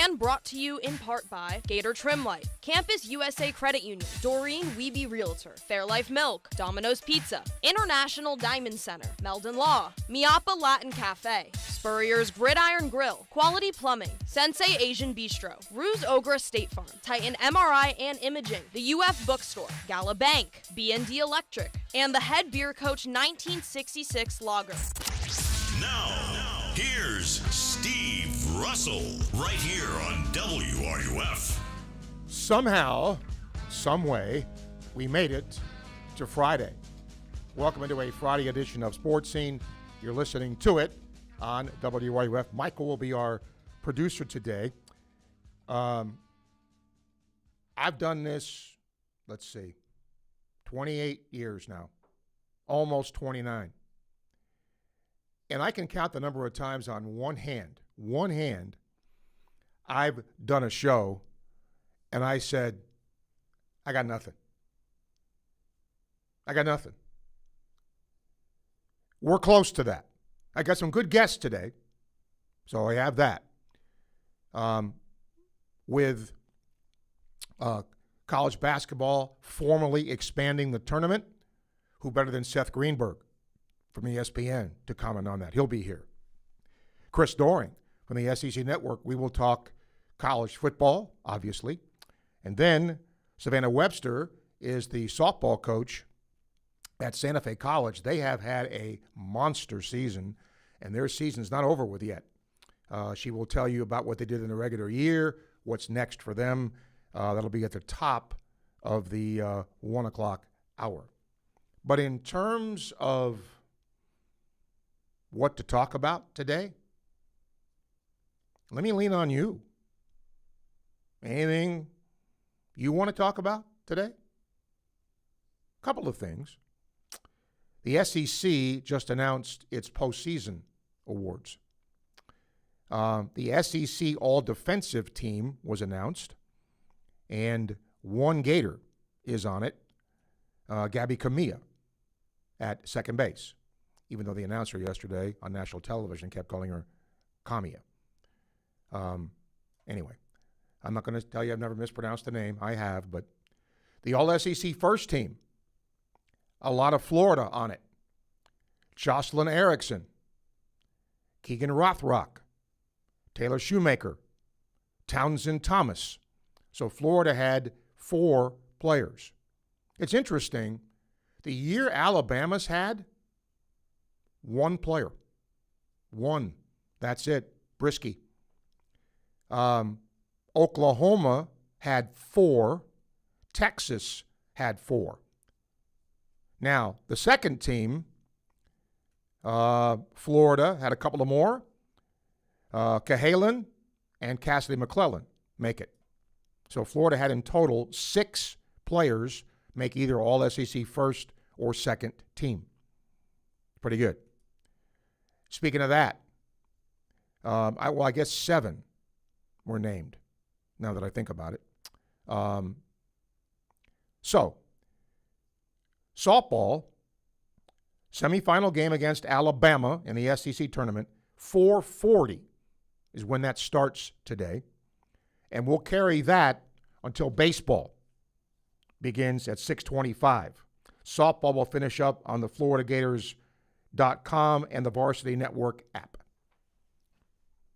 And brought to you in part by Gator Trim Light, Campus USA Credit Union, Doreen Wiebe Realtor, Fairlife Milk, Domino's Pizza, International Diamond Center, Meldon Law, Miapa Latin Cafe, Spurrier's Gridiron Grill, Quality Plumbing, Sensei Asian Bistro, Ruse Ogra State Farm, Titan MRI and Imaging, the UF Bookstore, Gala Bank, B&D Electric, and the Head Beer Coach 1966 Lager. Now, here's Steve Russell, right here on WRUF. Somehow, some way, we made it to Friday. Welcome into a Friday edition of Sports Scene. You're listening to it on WRUF. Michael will be our producer today. I've done this, 28 years now, almost 29. And I can count the number of times on one hand, I've done a show and I said, I got nothing. We're close to that. I got some good guests today, so I have that. With college basketball formally expanding the tournament, who better than Seth Greenberg from ESPN to comment on that? He'll be here. Chris Doring from the SEC Network. We will talk college football, obviously. And then Savannah Webster is the softball coach at Santa Fe College. They have had a monster season, and their season's not over with yet. She will tell you about what they did in the regular year, what's next for them. That'll be at the top of the 1 o'clock hour. But in terms of what to talk about today, let me lean on you. Anything you want to talk about today? A couple of things. The SEC just announced its postseason awards. The SEC All-Defensive Team was announced, and one Gator is on it, Gabby Camilla at second base, even though the announcer yesterday on national television kept calling her Camilla. Anyway, I'm not going to tell you I've never mispronounced the name. I have, but the All-SEC first team, a lot of Florida on it. Jocelyn Erickson, Keegan Rothrock, Taylor Shoemaker, Townsend Thomas. So Florida had 4 players. It's interesting. The year Alabama's had, 1 player. 1. That's it. Brisky. Oklahoma had 4. Texas had 4. Now, the second team, Florida had a couple of more. Cahalan and Cassidy McClellan make it. So Florida had in total 6 players make either All-SEC first or second team. Pretty good. Speaking of that, I guess 7 were named, now that I think about it. So, softball, semifinal game against Alabama in the SEC tournament, 4:40 is when that starts today. And we'll carry that until baseball begins at 6:25. Softball will finish up on the FloridaGators.com and the Varsity Network app.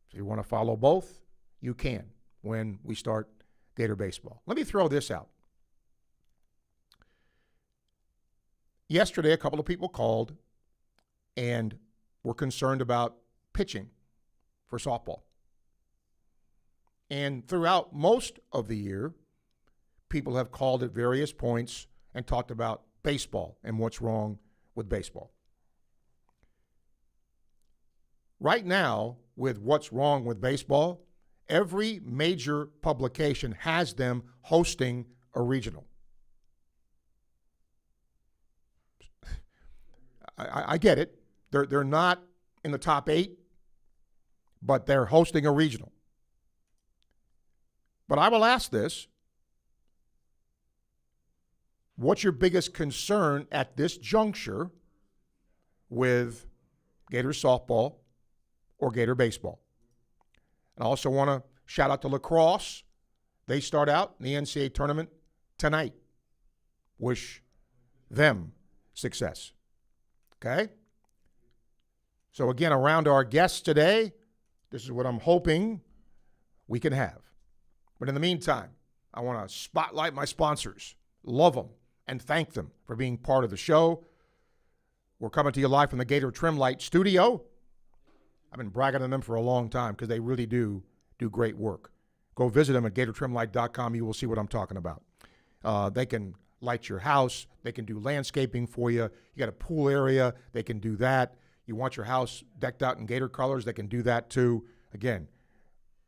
So if you want to follow both, you can when we start Gator baseball. Let me throw this out. Yesterday, a couple of people called and were concerned about pitching for softball. And throughout most of the year, people have called at various points and talked about baseball and what's wrong with baseball. Right now, with what's wrong with baseball, every major publication has them hosting a regional. I get it. They're not in the top 8, but they're hosting a regional. But I will ask this. What's your biggest concern at this juncture with Gator softball or Gator baseball? And I also want to shout out to lacrosse. They start out in the NCAA tournament tonight. Wish them success. Okay? So again, around our guests today, this is what I'm hoping we can have. But in the meantime, I want to spotlight my sponsors, love them, and thank them for being part of the show. We're coming to you live from the Gator Trim Light studio. I've been bragging on them for a long time because they really do great work. Go visit them at GatorTrimLight.com. You will see what I'm talking about. They can light your house. They can do landscaping for you. You got a pool area. They can do that. You want your house decked out in Gator colors. They can do that too. Again,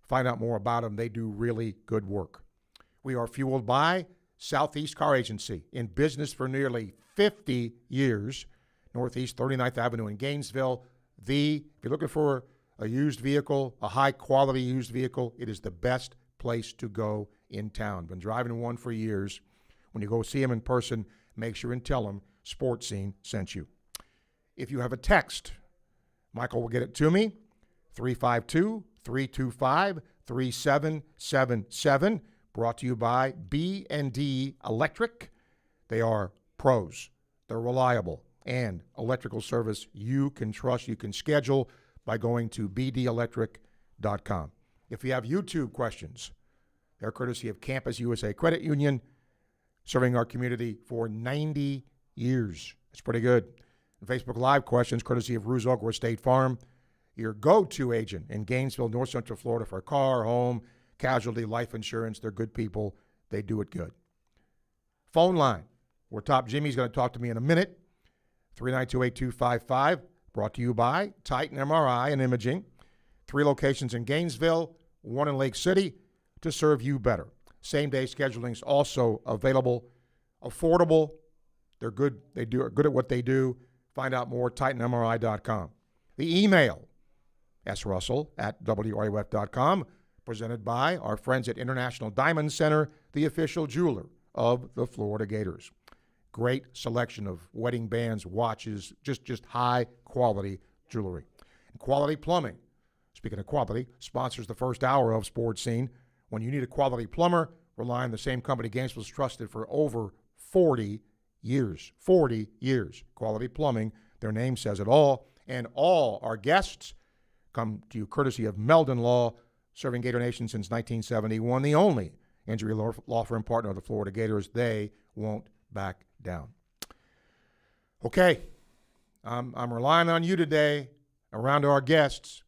find out more about them. They do really good work. We are fueled by Southeast Car Agency, in business for nearly 50 years. Northeast 39th Avenue in Gainesville. If you're looking for a used vehicle, a high-quality used vehicle, it is the best place to go in town. Been driving one for years. When you go see them in person, make sure and tell them Sports Scene sent you. If you have a text, Michael will get it to me, 352-325-3777, brought to you by B&D Electric. They are pros. They're reliable. And electrical service you can trust, you can schedule by going to bdelectric.com. If you have YouTube questions, they're courtesy of Campus USA Credit Union, serving our community for 90 years. That's pretty good. And Facebook Live questions, courtesy of Ruzoak or State Farm, your go-to agent in Gainesville, North Central Florida for car, home, casualty, life insurance. They're good people. They do it good. Phone line, where Top Jimmy's going to talk to me in a minute. 392-8255, brought to you by Titan MRI and Imaging. 3 locations in Gainesville, 1 in Lake City, to serve you better. Same-day scheduling's also available, affordable. They're good. Are good at what they do. Find out more, TitanMRI.com. The email, srussell@wruf.com, presented by our friends at International Diamond Center, the official jeweler of the Florida Gators. Great selection of wedding bands, watches, just high-quality jewelry. And Quality Plumbing, speaking of quality, sponsors the first hour of Sports Scene. When you need a quality plumber, rely on the same company Gainesville's trusted for over 40 years. 40 years. Quality Plumbing, their name says it all. And all our guests come to you courtesy of Meldon Law, serving Gator Nation since 1971, the only injury law firm partner of the Florida Gators. They won't back down. Okay, I'm relying on you today around our guests.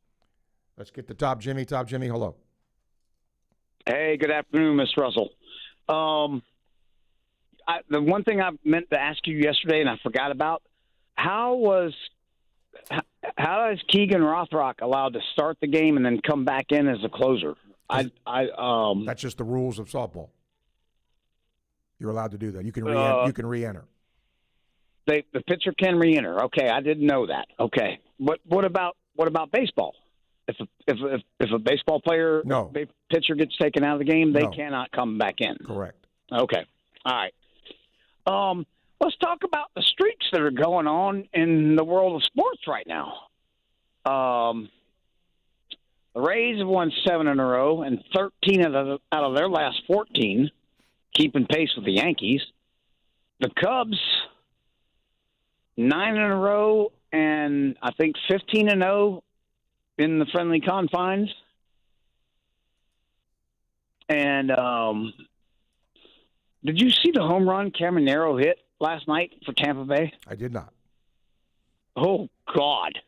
Let's get to Top Jimmy. Top Jimmy, hello. Hey, good afternoon, Miss Russell. The one thing I meant to ask you yesterday and I forgot about, how is Keegan Rothrock allowed to start the game and then come back in as a closer? That's just the rules of softball. You're allowed to do that. You can re-enter. The pitcher can re-enter. Okay, I didn't know that. Okay, what about baseball? If a baseball player, pitcher gets taken out of the game, they cannot come back in. Correct. Okay, all right. Let's talk about the streaks that are going on in the world of sports right now. The Rays have won 7 in a row, and 13 out of their last 14, keeping pace with the Yankees. The Cubs, 9 in a row, and I think 15-0 in the friendly confines. And did you see the home run Caminero hit last night for Tampa Bay? I did not. Oh, God.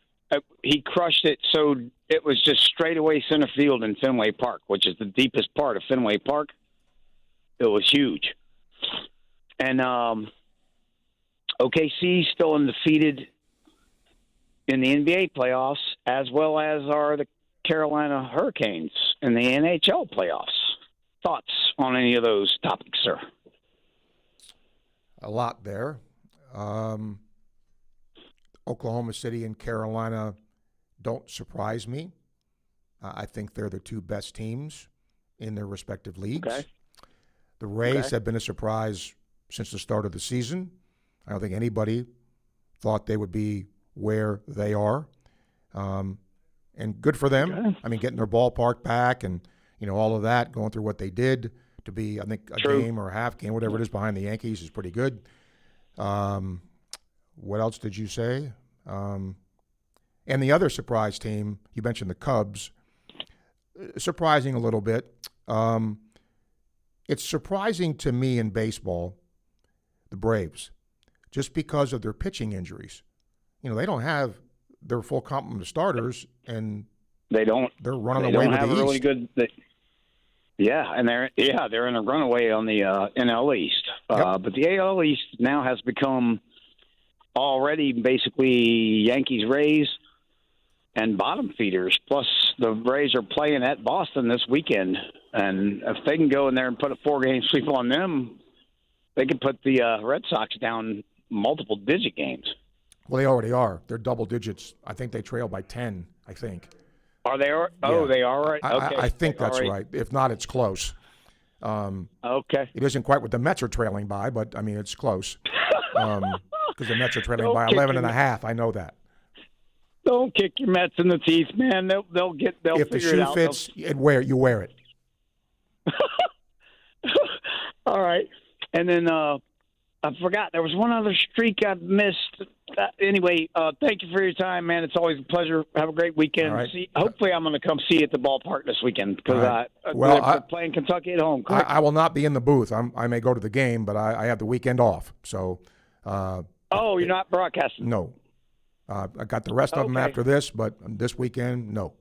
He crushed it, so it was just straightaway center field in Fenway Park, which is the deepest part of Fenway Park. It was huge. And OKC still undefeated in the NBA playoffs, as well as are the Carolina Hurricanes in the NHL playoffs. Thoughts on any of those topics, sir? A lot there. Oklahoma City and Carolina don't surprise me. I think they're the 2 best teams in their respective leagues. Okay. The Rays have been a surprise since the start of the season. I don't think anybody thought they would be where they are. And good for them. Okay. I mean, getting their ballpark back and, all of that, going through what they did to be, I think, a True. game or a half game, whatever it is, behind the Yankees is pretty good. What else did you say? And the other surprise team, you mentioned the Cubs, surprising a little bit. It's surprising to me in baseball, the Braves, just because of their pitching injuries. They don't have their full complement of starters, and they don't. They're running They away don't with have the a really East. good. And they're in a runaway on the NL East. Yep. But the AL East now has become already basically Yankees, Rays, and bottom feeders. Plus, the Rays are playing at Boston this weekend, and if they can go in there and put a 4-game sweep on them, they can put the Red Sox down multiple-digit games. Well, they already are. They're double digits. I think they trail by 10, I think. Are they? Oh, Yeah. they are right. Okay, I think that's all right. If not, it's close. Okay. It isn't quite what the Mets are trailing by, but, I mean, it's close. Because the Mets are trailing Don't by kick 11 and your- a half. I know that. Don't kick your Mets in the teeth, man. They'll If figure the it shoe out. fits, you wear it. All right. And then I forgot there was one other streak I missed. Anyway, thank you for your time, man. It's always a pleasure. Have a great weekend. All right. Hopefully, I'm going to come see you at the ballpark this weekend because All right. Well, they're playing Kentucky at home. Correct? I will not be in the booth. I may go to the game, but I have the weekend off. So, you're not broadcasting. no. I got the rest of them Okay. after this, but this weekend, no.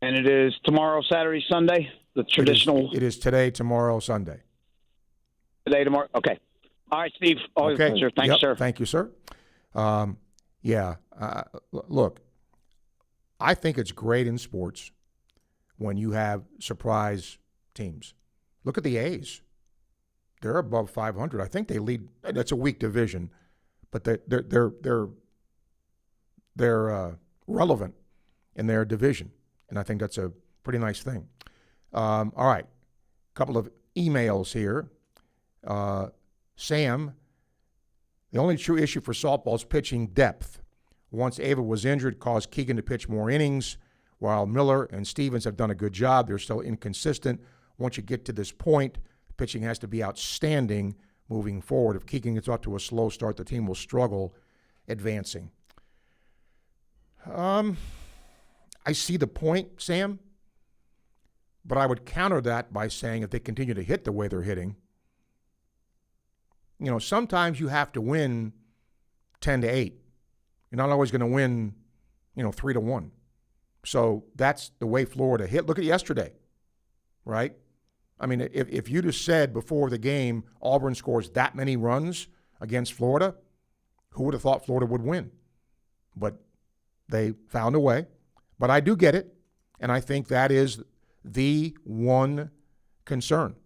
And it is tomorrow, Saturday, Sunday, the traditional It is today, tomorrow, Sunday. day tomorrow. Okay. All right, Steve. Always a pleasure. Thanks, Yep. sir. Thank you, sir. Look, I think it's great in sports when you have surprise teams. Look at the A's. They're above 500. I think they lead. That's a weak division, but they're relevant in their division, and I think that's a pretty nice thing. All right, a couple of emails here. Sam, the only true issue for softball is pitching depth. Once Ava was injured, caused Keegan to pitch more innings, while Miller and Stevens have done a good job. They're still inconsistent. Once you get to this point, pitching has to be outstanding moving forward. If Keegan gets off to a slow start, the team will struggle advancing. I see the point, Sam, but I would counter that by saying if they continue to hit the way they're hitting, sometimes you have to win 10-8. You're not always going to win, 3-1. So that's the way Florida hit. Look at yesterday, right? I mean, if you'd have said before the game Auburn scores that many runs against Florida, who would have thought Florida would win? But they found a way. But I do get it, and I think that is the one concern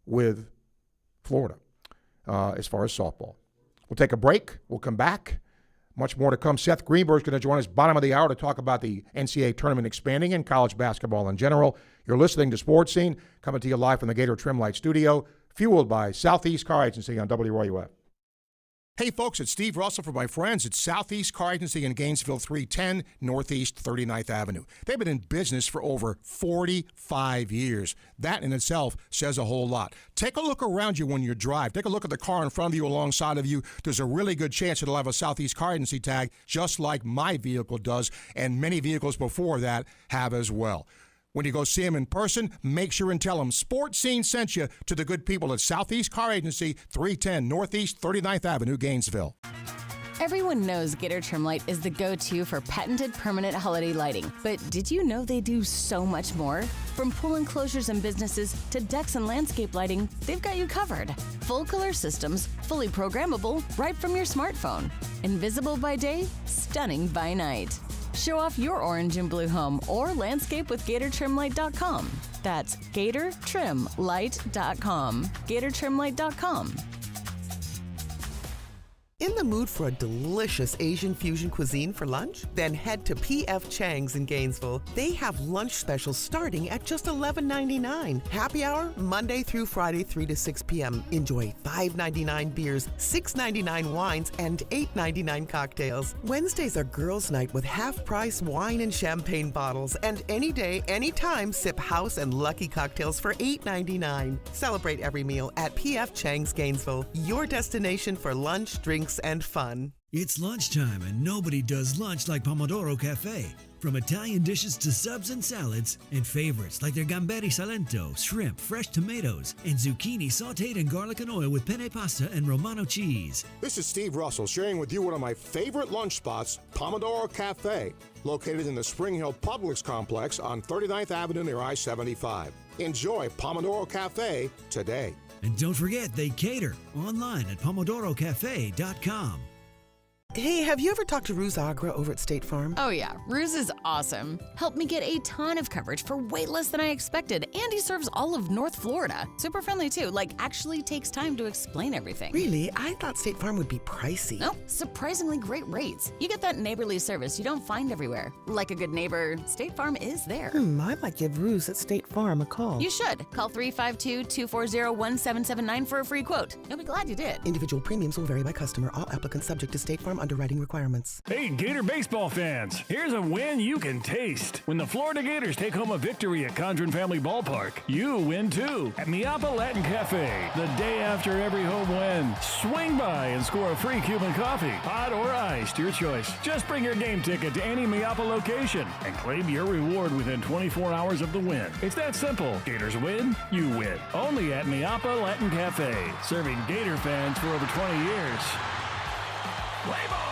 with Florida as far as softball. We'll take a break. We'll come back. Much more to come. Seth Greenberg is going to join us bottom of the hour to talk about the NCAA tournament expanding and college basketball in general. You're listening to Sports Scene, coming to you live from the Gator Trim Light Studio, fueled by Southeast Car Agency on WRUF. Hey, folks, it's Steve Russell for my friends at Southeast Car Agency in Gainesville, 310 Northeast 39th Avenue. They've been in business for over 45 years. That in itself says a whole lot. Take a look around you when you drive. Take a look at the car in front of you, alongside of you. There's a really good chance it'll have a Southeast Car Agency tag, just like my vehicle does, and many vehicles before that have as well. When you go see them in person, make sure and tell them Sports Scene sent you to the good people at Southeast Car Agency, 310 Northeast 39th Avenue, Gainesville. Everyone knows Gator Trim Light is the go-to for patented permanent holiday lighting. But did you know they do so much more? From pool enclosures and businesses to decks and landscape lighting, they've got you covered. Full color systems, fully programmable, right from your smartphone. Invisible by day, stunning by night. Show off your orange and blue home or landscape with GatorTrimLight.com. That's GatorTrimLight.com. GatorTrimLight.com. In the mood for a delicious Asian fusion cuisine for lunch? Then head to P.F. Chang's in Gainesville. They have lunch specials starting at just $11.99. Happy hour, Monday through Friday, 3 to 6 p.m. Enjoy $5.99 beers, $6.99 wines, and $8.99 cocktails. Wednesdays are girls' night with half-price wine and champagne bottles. And any day, anytime, sip house and lucky cocktails for $8.99. Celebrate every meal at P.F. Chang's Gainesville, your destination for lunch, drinks, and fun. It's lunchtime and nobody does lunch like Pomodoro Cafe. From Italian dishes to subs and salads, and favorites like their gamberi salento, shrimp, fresh tomatoes, and zucchini sauteed in garlic and oil with penne pasta and Romano cheese. This is Steve Russell sharing with you one of my favorite lunch spots, Pomodoro Cafe, located in the Spring Hill Publix complex on 39th Avenue near I-75. Enjoy Pomodoro Cafe today. And don't forget, they cater online at pomodorocafe.com. Hey, have you ever talked to Ruse Agra over at State Farm? Oh yeah, Ruse is awesome. Helped me get a ton of coverage for way less than I expected, and he serves all of North Florida. Super friendly too, actually takes time to explain everything. Really? I thought State Farm would be pricey. Nope, surprisingly great rates. You get that neighborly service you don't find everywhere. Like a good neighbor, State Farm is there. I might give Ruse at State Farm a call. You should. Call 352-240-1779 for a free quote. You'll be glad you did. Individual premiums will vary by customer. All applicants subject to State Farm underwriting requirements. Hey, Gator baseball fans, here's a win you can taste. When the Florida Gators take home a victory at Condren Family Ballpark, you win too at Miapa Latin Cafe. The day after every home win, swing by and score a free Cuban coffee, hot or iced, your choice. Just bring your game ticket to any Miapa location and claim your reward within 24 hours of the win. It's that simple. Gators win, you win. Only at Miapa Latin Cafe, serving Gator fans for over 20 years. Play ball!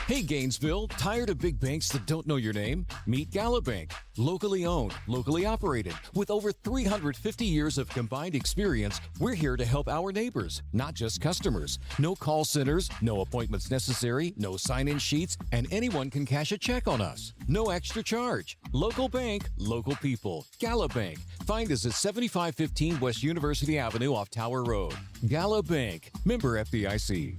Hey Gainesville, tired of big banks that don't know your name? Meet Galabank. Locally owned, locally operated. With over 350 years of combined experience, we're here to help our neighbors, not just customers. No call centers, no appointments necessary, no sign-in sheets, and anyone can cash a check on us. No extra charge. Local bank, local people. Galabank. Find us at 7515 West University Avenue off Tower Road. Galabank. Member FDIC.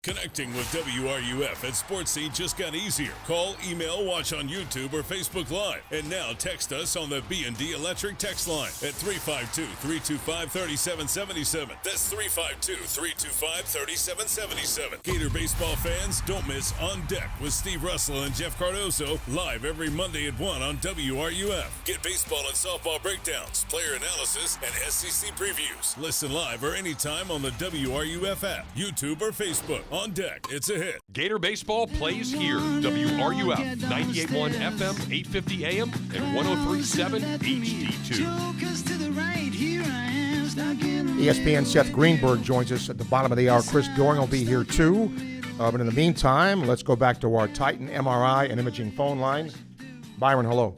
Connecting with WRUF at Sports Scene just got easier. Call, email, watch on YouTube or Facebook Live. And now text us on the B&D Electric text line at 352-325-3777. That's 352-325-3777. Gator baseball fans, don't miss On Deck with Steve Russell and Jeff Cardoso live every Monday at 1 on WRUF. Get baseball and softball breakdowns, player analysis, and SEC previews. Listen live or anytime on the WRUF app, YouTube, or Facebook. On Deck, it's a hit. Gator baseball plays here. WRUF 98.1 FM, 850 AM, and 103.7 HD2. ESPN Seth Greenberg joins us at the bottom of the hour. Chris Doring will be here too. But in the meantime, let's go back to our Titan MRI and imaging phone line. Byron, hello.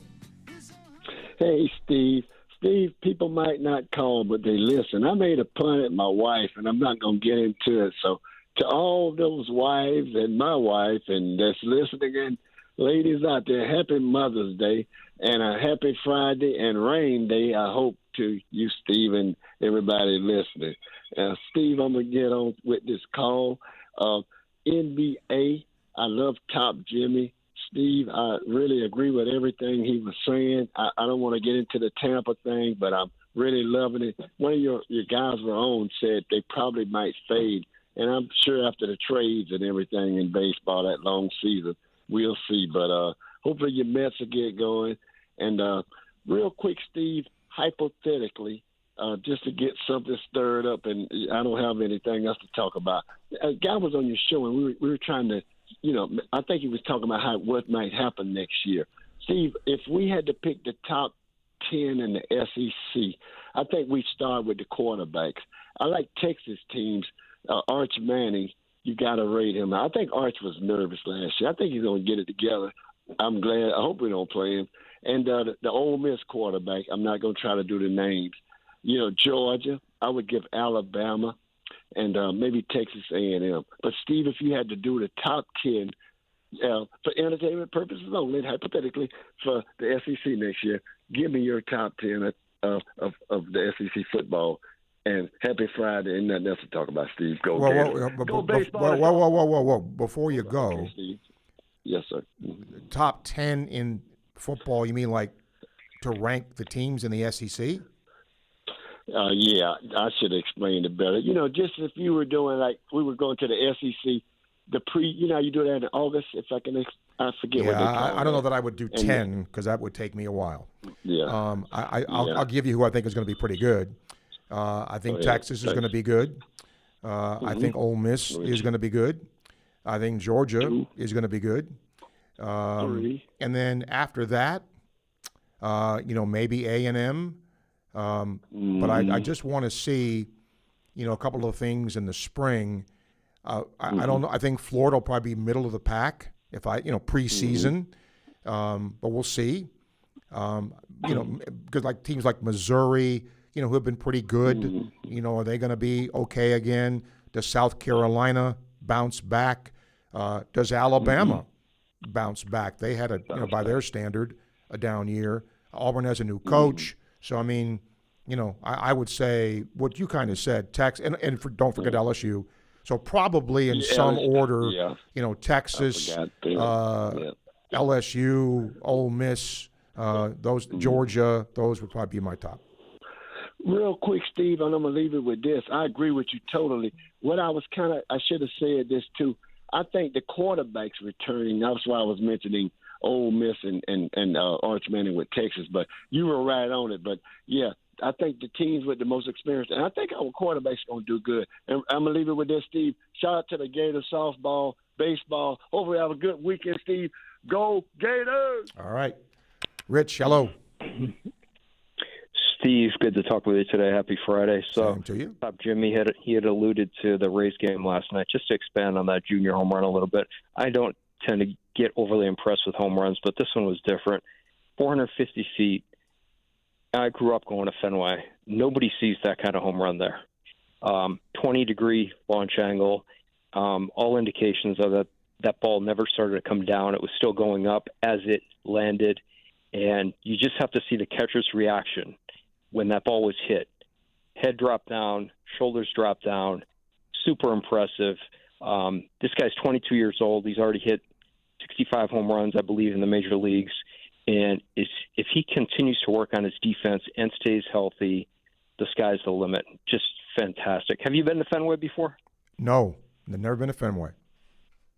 Hey, Steve. Steve, people might not call, but they listen. I made a pun at my wife, and I'm not going to get into it, so to all those wives and my wife and that's listening, and ladies out there, happy Mother's Day and a happy Friday and rain day, I hope, to you, Steve, and everybody listening. Steve, I'm going to get on with this call. NBA, I love Top Jimmy. Steve, I really agree with everything he was saying. I don't want to get into the Tampa thing, but I'm really loving it. One of your guys were on said they probably might fade. And I'm sure after the trades and everything in baseball, that long season, we'll see. But hopefully your Mets will get going. And real quick, Steve, hypothetically, just to get something stirred up, and I don't have anything else to talk about. A guy was on your show, and we were trying to, I think he was talking about what might happen next year. Steve, if we had to pick the top 10 in the SEC, I think we start with the quarterbacks. I like Texas teams. Arch Manning, you got to rate him. I think Arch was nervous last year. I think he's going to get it together. I'm glad. I hope we don't play him. And the Ole Miss quarterback, I'm not going to try to do the names. Georgia, I would give Alabama and maybe Texas A&M. But, Steve, if you had to do the top 10 for entertainment purposes only, hypothetically, for the SEC next year, give me your top 10 of the SEC football And happy Friday. Ain't nothing else to talk about, Steve. Go Gators. Go baseball. Whoa. Before you go. Okay, Steve. Yes, sir. Mm-hmm. Top 10 in football, you mean like to rank the teams in the SEC? Yeah, I should have explained it better. Just if you were doing like we were going to the SEC, you do that in August, if I can, I forget what they call it. I don't know that I would do 10 because that would take me a while. Yeah. I'll give you who I think is going to be pretty good. I think Texas is going to be good. I think Ole Miss is going to be good. I think Georgia is going to be good. And then after that, maybe A&M. But I just want to see, a couple of things in the spring. I don't know. I think Florida will probably be middle of the pack preseason. But we'll see. Because like teams like Missouri, who have been pretty good, are they going to be okay again? Does South Carolina bounce back? Does Alabama bounce back? They had by their standard, a down year. Auburn has a new coach. So, I mean, I would say what you kind of said, Texas, and don't forget LSU. So probably in some order, Texas, LSU, Ole Miss, those Georgia, those would probably be my top. Real quick, Steve, and I'm going to leave it with this. I agree with you totally. What I should have said this too. I think the quarterbacks returning, that's why I was mentioning Ole Miss and Arch Manning with Texas, but you were right on it. But, yeah, I think the teams with the most experience, and I think our quarterback's going to do good. And I'm going to leave it with this, Steve. Shout out to the Gators, softball, baseball. Hopefully have a good weekend, Steve. Go Gators! All right. Rich, hello. Steve, good to talk with you today. Happy Friday. So, same to you. Jimmy had alluded to the Rays game last night. Just to expand on that junior home run a little bit, I don't tend to get overly impressed with home runs, but this one was different. 450 feet. I grew up going to Fenway. Nobody sees that kind of home run there. 20-degree launch angle. All indications of that ball never started to come down. It was still going up as it landed. And you just have to see the catcher's reaction when that ball was hit. Head dropped down, shoulders dropped down. Super impressive. This guy's 22 years old. He's already hit 65 home runs, I believe, in the major leagues. And if he continues to work on his defense and stays healthy, the sky's the limit. Just fantastic. Have you been to Fenway before? No, I've never been to Fenway.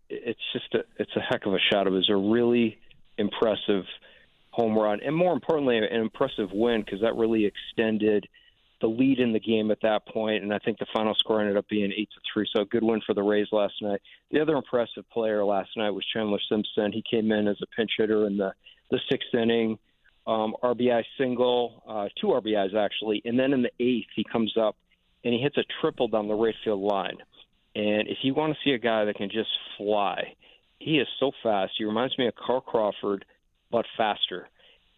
It's a heck of a shot. It was a really impressive home run, and more importantly, an impressive win because that really extended the lead in the game at that point, and I think the final score ended up being 8-3, so a good win for the Rays last night. The other impressive player last night was Chandler Simpson. He came in as a pinch hitter in the sixth inning, RBI single, 2 RBIs actually, and then in the eighth he comes up and he hits a triple down the right field line. And if you want to see a guy that can just fly, he is so fast. He reminds me of Carl Crawford, but faster.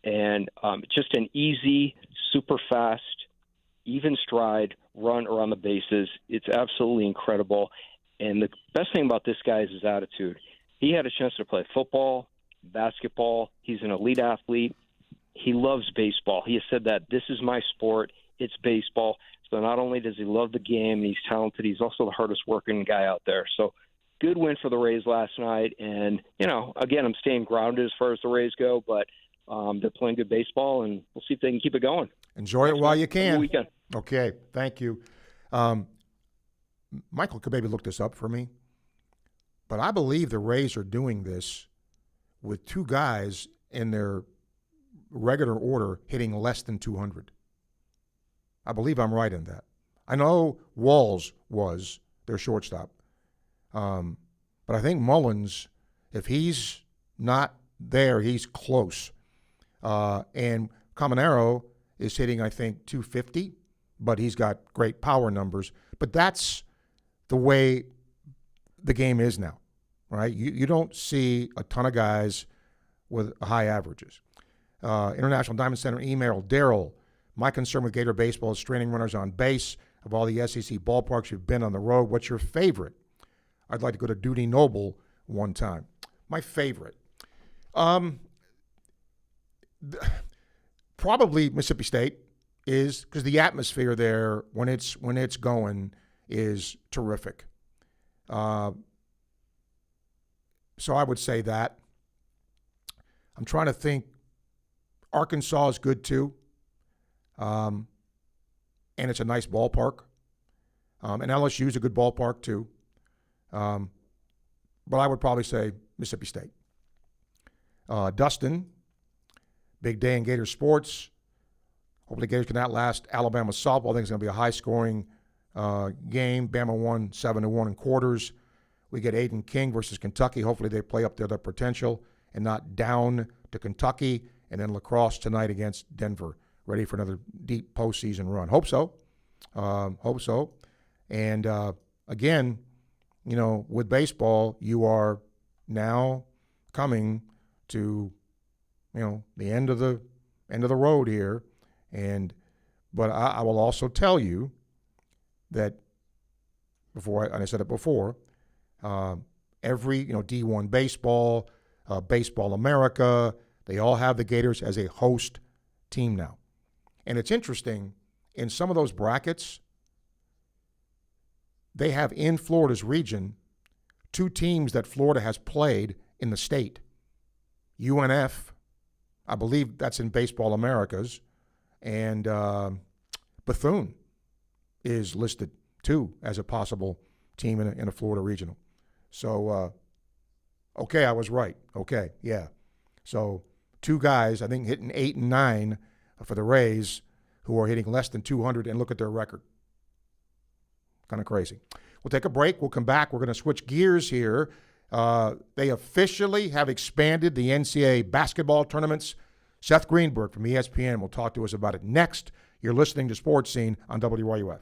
And just an easy, super fast, even stride run around the bases. It's absolutely incredible. And the best thing about this guy is his attitude. He had a chance to play football, basketball. He's an elite athlete. He loves baseball. He has said that this is my sport. It's baseball. So not only does he love the game and he's talented, he's also the hardest working guy out there. So good win for the Rays last night. And, again, I'm staying grounded as far as the Rays go, but they're playing good baseball, and we'll see if they can keep it going. Enjoy it while you can. Weekend. Okay, thank you. Michael could maybe look this up for me, but I believe the Rays are doing this with 2 guys in their regular order hitting less than 200. I believe I'm right in that. I know Walls was their shortstop, but I think Mullins, if he's not there, he's close. And Caminero is hitting, I think, 250, but he's got great power numbers. But that's the way the game is now, right? You don't see a ton of guys with high averages. International Diamond Center email, Daryl, my concern with Gator baseball is straining runners on base. Of all the SEC ballparks you've been on the road, what's your favorite? I'd like to go to Dudy Noble one time. My favorite. Probably Mississippi State. is because the atmosphere there when it's going is terrific. So I would say that. I'm trying to think. Arkansas is good too, and it's a nice ballpark. And LSU is a good ballpark too. But I would probably say Mississippi State. Dustin, big day in Gator sports. Hopefully Gators can outlast Alabama softball. I think it's going to be a high-scoring game. Bama won 7-1 in quarters. We get Aiden King versus Kentucky. Hopefully they play up to their potential and not down to Kentucky. And then lacrosse tonight against Denver. Ready for another deep postseason run. Hope so. And again, you know, with baseball, you are now coming to, you know, the end of the road here. But I will also tell you that and I said it before, every, you know, D1 baseball, Baseball America, they all have the Gators as a host team now. And it's interesting, in some of those brackets, they have in Florida's region 2 teams that Florida has played in the state. UNF, I believe that's in Baseball Americas, and Bethune is listed too as a possible team in a Florida regional. So, okay, I was right. Okay, yeah. So 2 guys, I think, hitting 8 and 9 for the Rays, who are hitting less than 200, and look at their record. Kind of crazy. We'll take a break. We'll come back. We're going to switch gears here. They officially have expanded the NCAA basketball tournaments. Seth Greenberg from ESPN will talk to us about it next. You're listening to Sports Scene on WRUF.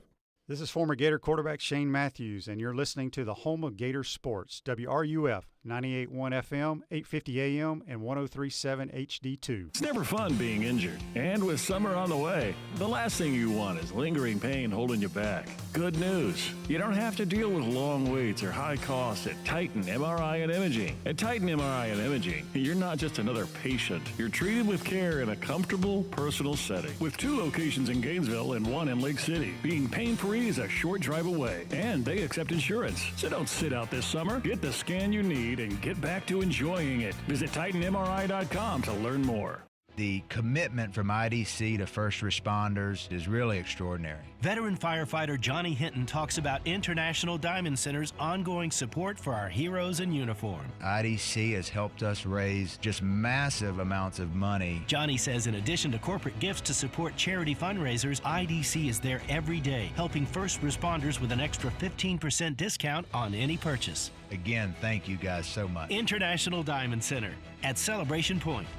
This is former Gator quarterback Shane Matthews, and you're listening to the home of Gator sports, WRUF, 98.1 FM, 850 AM, and 103.7 HD2. It's never fun being injured. And with summer on the way, the last thing you want is lingering pain holding you back. Good news. You don't have to deal with long waits or high costs at Titan MRI and Imaging. At Titan MRI and Imaging, you're not just another patient. You're treated with care in a comfortable, personal setting. With 2 locations in Gainesville and 1 in Lake City. Being pain-free is a short drive away. And they accept insurance. So don't sit out this summer. Get the scan you need and get back to enjoying it. Visit TitanMRI.com to learn more. The commitment from IDC to first responders is really extraordinary. Veteran firefighter Johnny Hinton talks about International Diamond Center's ongoing support for our heroes in uniform. IDC has helped us raise just massive amounts of money. Johnny says in addition to corporate gifts to support charity fundraisers, IDC is there every day, helping first responders with an extra 15% discount on any purchase. Again, thank you guys so much. International Diamond Center at Celebration Point.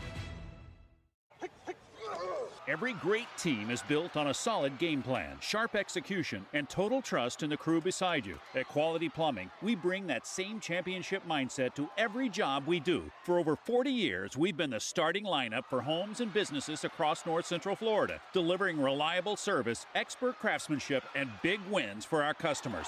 Every great team is built on a solid game plan, sharp execution, and total trust in the crew beside you. At Quality Plumbing, we bring that same championship mindset to every job we do. For over 40 years, we've been the starting lineup for homes and businesses across North Central Florida, delivering reliable service, expert craftsmanship, and big wins for our customers.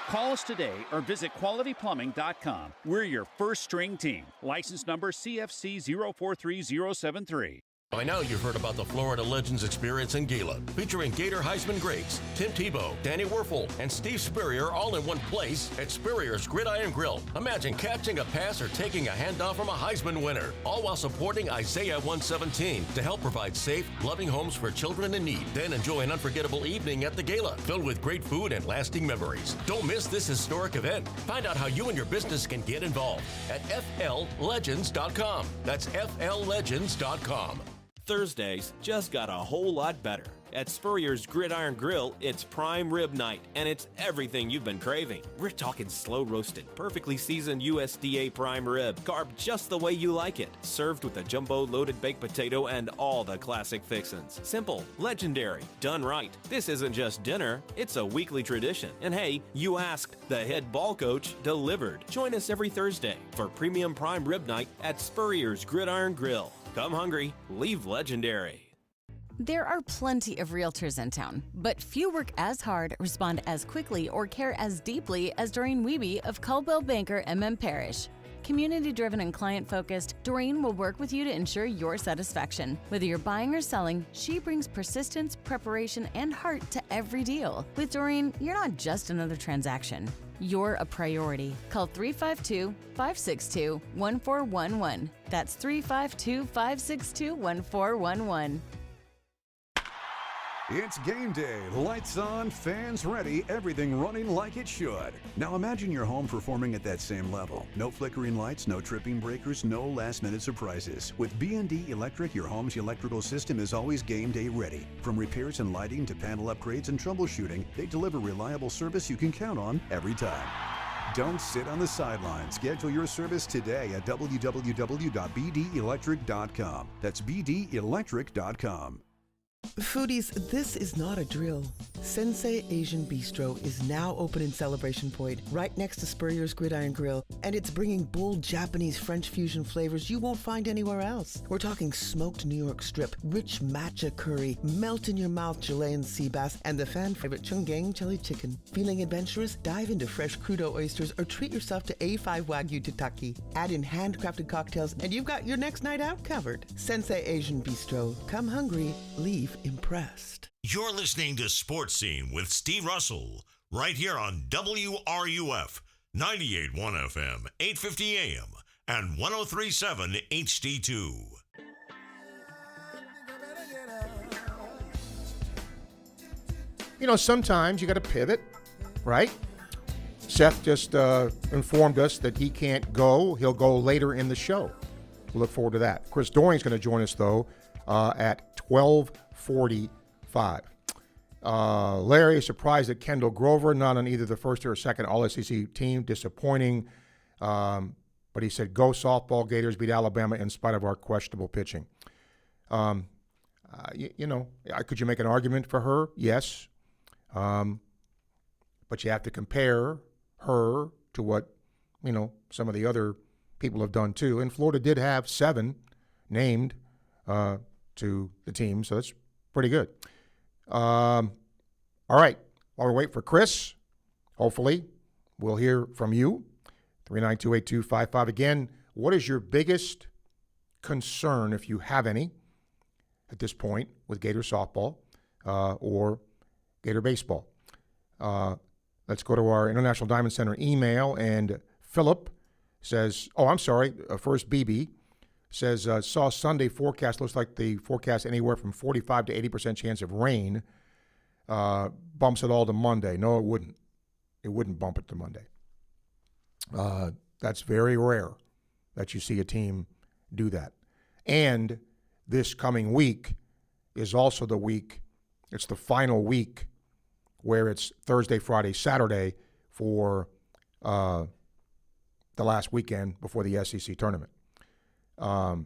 Call us today or visit qualityplumbing.com. We're your first string team. License number CFC 043073. By now, you've heard about the Florida Legends Experience in Gila, featuring Gator Heisman greats Tim Tebow, Danny Werfel, and Steve Spurrier all in one place at Spurrier's Gridiron Grill. Imagine catching a pass or taking a handoff from a Heisman winner, all while supporting Isaiah 117 to help provide safe, loving homes for children in need. Then enjoy an unforgettable evening at the Gala, filled with great food and lasting memories. Don't miss this historic event. Find out how you and your business can get involved at FLLegends.com. That's FLLegends.com. Thursdays just got a whole lot better. At Spurrier's Gridiron Grill, it's prime rib night, and it's everything you've been craving. We're talking slow-roasted, perfectly seasoned USDA prime rib, carved just the way you like it, served with a jumbo loaded baked potato and all the classic fixins. Simple, legendary, done right. This isn't just dinner, it's a weekly tradition. And hey, you asked, the head ball coach delivered. Join us every Thursday for premium prime rib night at Spurrier's Gridiron Grill. Come hungry, leave legendary. There are plenty of realtors in town, but few work as hard, respond as quickly, or care as deeply as Doreen Wiebe of Caldwell Banker MM Parrish. Community-driven and client-focused, Doreen will work with you to ensure your satisfaction. Whether you're buying or selling, she brings persistence, preparation, and heart to every deal. With Doreen, you're not just another transaction. You're a priority. Call 352-562-1411. That's 352-562-1411. It's game day. Lights on, fans ready, everything running like it should. Now imagine your home performing at that same level. No flickering lights, no tripping breakers, no last-minute surprises. With B&D Electric, your home's electrical system is always game day ready. From repairs and lighting to panel upgrades and troubleshooting, they deliver reliable service you can count on every time. Don't sit on the sidelines. Schedule your service today at www.bdelectric.com. That's bdelectric.com. Foodies, this is not a drill. Sensei Asian Bistro is now open in Celebration Point, right next to Spurrier's Gridiron Grill, and it's bringing bold Japanese French fusion flavors you won't find anywhere else. We're talking smoked New York strip, rich matcha curry, melt-in-your-mouth Chilean sea bass, and the fan-favorite Chunggang chili chicken. Feeling adventurous? Dive into fresh crudo oysters or treat yourself to A5 Wagyu tataki. Add in handcrafted cocktails, and you've got your next night out covered. Sensei Asian Bistro. Come hungry, leave impressed. You're listening to Sports Scene with Steve Russell, right here on WRUF, 98.1 FM, 850 AM, and 103.7 HD2. You know, sometimes you got to pivot, right? Seth just informed us that he can't go. He'll go later in the show. We'll look forward to that. Chris Doring's going to join us, though, at 12:45. Larry is surprised at Kendall Grover, not on either the first or second All-SEC team. Disappointing. But he said, go softball, Gators beat Alabama in spite of our questionable pitching. Could you make an argument for her? Yes. But you have to compare her to what, some of the other people have done too. And Florida did have 7 named to the team, so that's pretty good. All right, while we wait for Chris, hopefully we'll hear from you. 3928255. Again, what is your biggest concern, if you have any, at this point with Gator softball or Gator baseball? Let's go to our International Diamond Center email, and Philip says, first BB says, saw Sunday forecast, looks like the forecast anywhere from 45 to 80% chance of rain. Bumps it all to Monday. No, it wouldn't. It wouldn't bump it to Monday. That's very rare that you see a team do that. And this coming week is also the week, it's the final week where it's Thursday, Friday, Saturday for the last weekend before the SEC tournament. And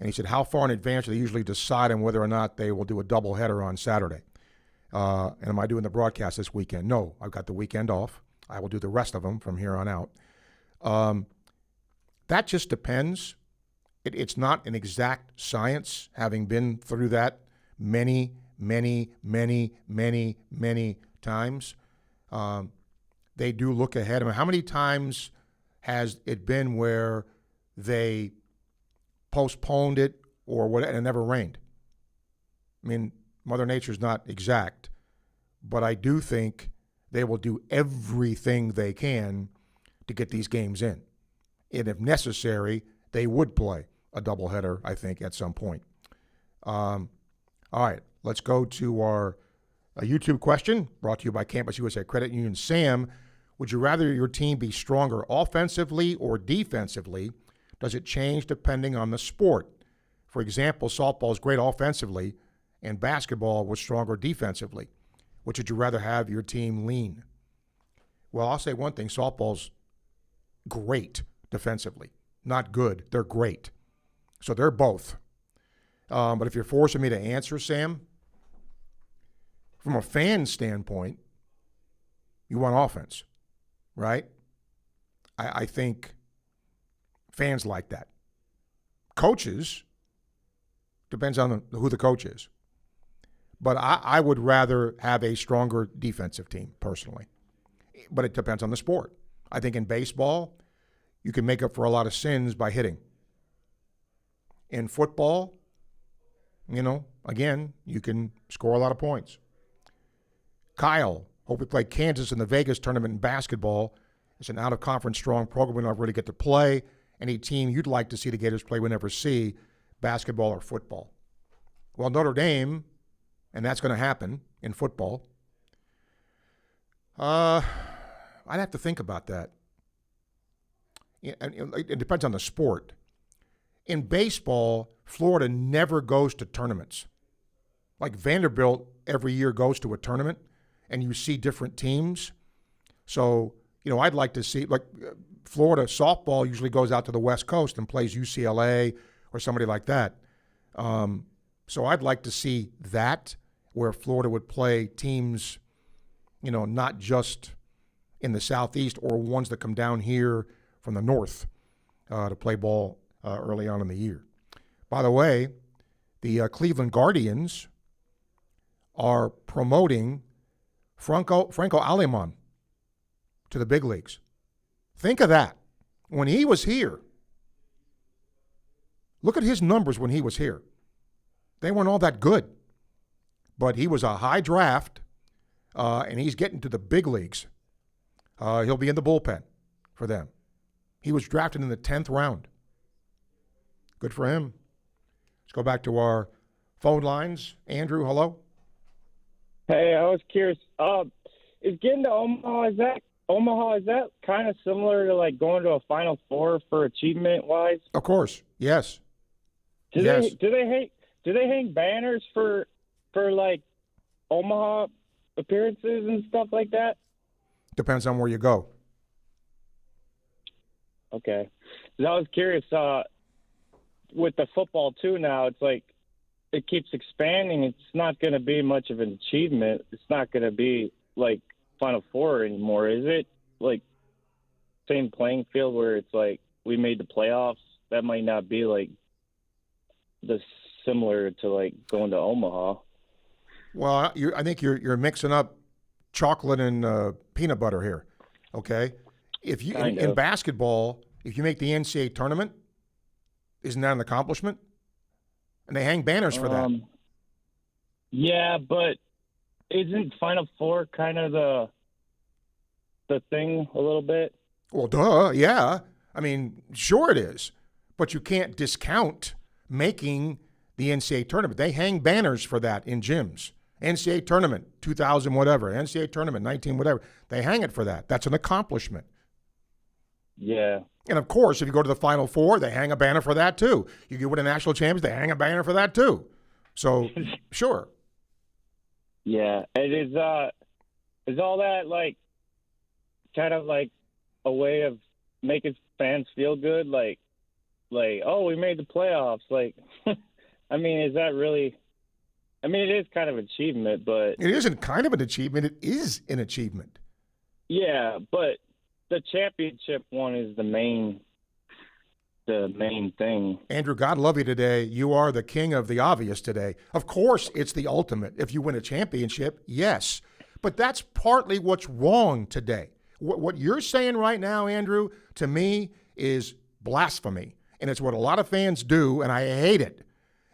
he said, how far in advance do they usually decide on whether or not they will do a doubleheader on Saturday? And am I doing the broadcast this weekend? No, I've got the weekend off. I will do the rest of them from here on out. That just depends. It's not an exact science, having been through that many times. They do look ahead. I mean, how many times has it been where they postponed it or what, and it never rained? I mean, Mother Nature's not exact, but I do think they will do everything they can to get these games in. And if necessary, they would play a doubleheader, I think, at some point. All right, let's go to our YouTube question brought to you by Campus USA Credit Union. Sam, would you rather your team be stronger offensively or defensively? Does it change depending on the sport? For example, softball is great offensively, and basketball was stronger defensively. Which would you rather have your team lean? Well, I'll say one thing. Softball's great defensively. Not good. They're great. So they're both. But if you're forcing me to answer, Sam, from a fan standpoint, you want offense, right? I think fans like that. Coaches, depends on who the coach is. But I would rather have a stronger defensive team, personally. But it depends on the sport. I think in baseball, you can make up for a lot of sins by hitting. In football, again, you can score a lot of points. Kyle, hope we play Kansas in the Vegas tournament in basketball. It's an out-of-conference strong program. We don't really get to play. Any team you'd like to see the Gators play, we never see, basketball or football. Well, Notre Dame, and that's going to happen in football. I'd have to think about that. It depends on the sport. In baseball, Florida never goes to tournaments. Like Vanderbilt every year goes to a tournament, and you see different teams. So, I'd like to see, Florida softball usually goes out to the West Coast and plays UCLA or somebody like that. So I'd like to see that, where Florida would play teams, not just in the Southeast or ones that come down here from the North to play ball early on in the year. By the way, the Cleveland Guardians are promoting Franco Aleman to the big leagues. Think of that. When he was here, look at his numbers when he was here. They weren't all that good. But he was a high draft, and he's getting to the big leagues. He'll be in the bullpen for them. He was drafted in the 10th round. Good for him. Let's go back to our phone lines. Andrew, hello. Hey, I was curious. Is getting to Omaha, is that kind of similar to like going to a Final Four for achievement wise? Of course, yes. Do they hang banners for like Omaha appearances and stuff like that? Depends on where you go. Okay. I was curious, with the football too now, it's like it keeps expanding. It's not going to be much of an achievement. It's not going to be like Final Four anymore, is it? Like same playing field where it's like we made the playoffs. That might not be like similar to like going to Omaha. Well, I think you're mixing up chocolate and peanut butter here. Okay, if you in basketball, if you make the NCAA tournament, isn't that an accomplishment? And they hang banners for that. Yeah, but isn't Final Four kind of the thing a little bit? Well, duh, yeah. I mean, sure it is, but you can't discount making the NCAA tournament. They hang banners for that in gyms. NCAA tournament, 2000 whatever, NCAA tournament, 19 whatever. They hang it for that. That's an accomplishment. Yeah. And, of course, if you go to the Final Four, they hang a banner for that, too. You get win a national championship, they hang a banner for that, too. So, sure. Yeah. And is all that, like, kind of like a way of making fans feel good? Like, oh, we made the playoffs. Like, I mean, is that really – I mean, it is kind of an achievement, but – It isn't kind of an achievement. It is an achievement. Yeah, but – the championship one is the main thing. Andrew, God love you today. You are the king of the obvious today. Of course, it's the ultimate. If you win a championship, yes. But that's partly what's wrong today. What you're saying right now, Andrew, to me is blasphemy. And it's what a lot of fans do, and I hate it.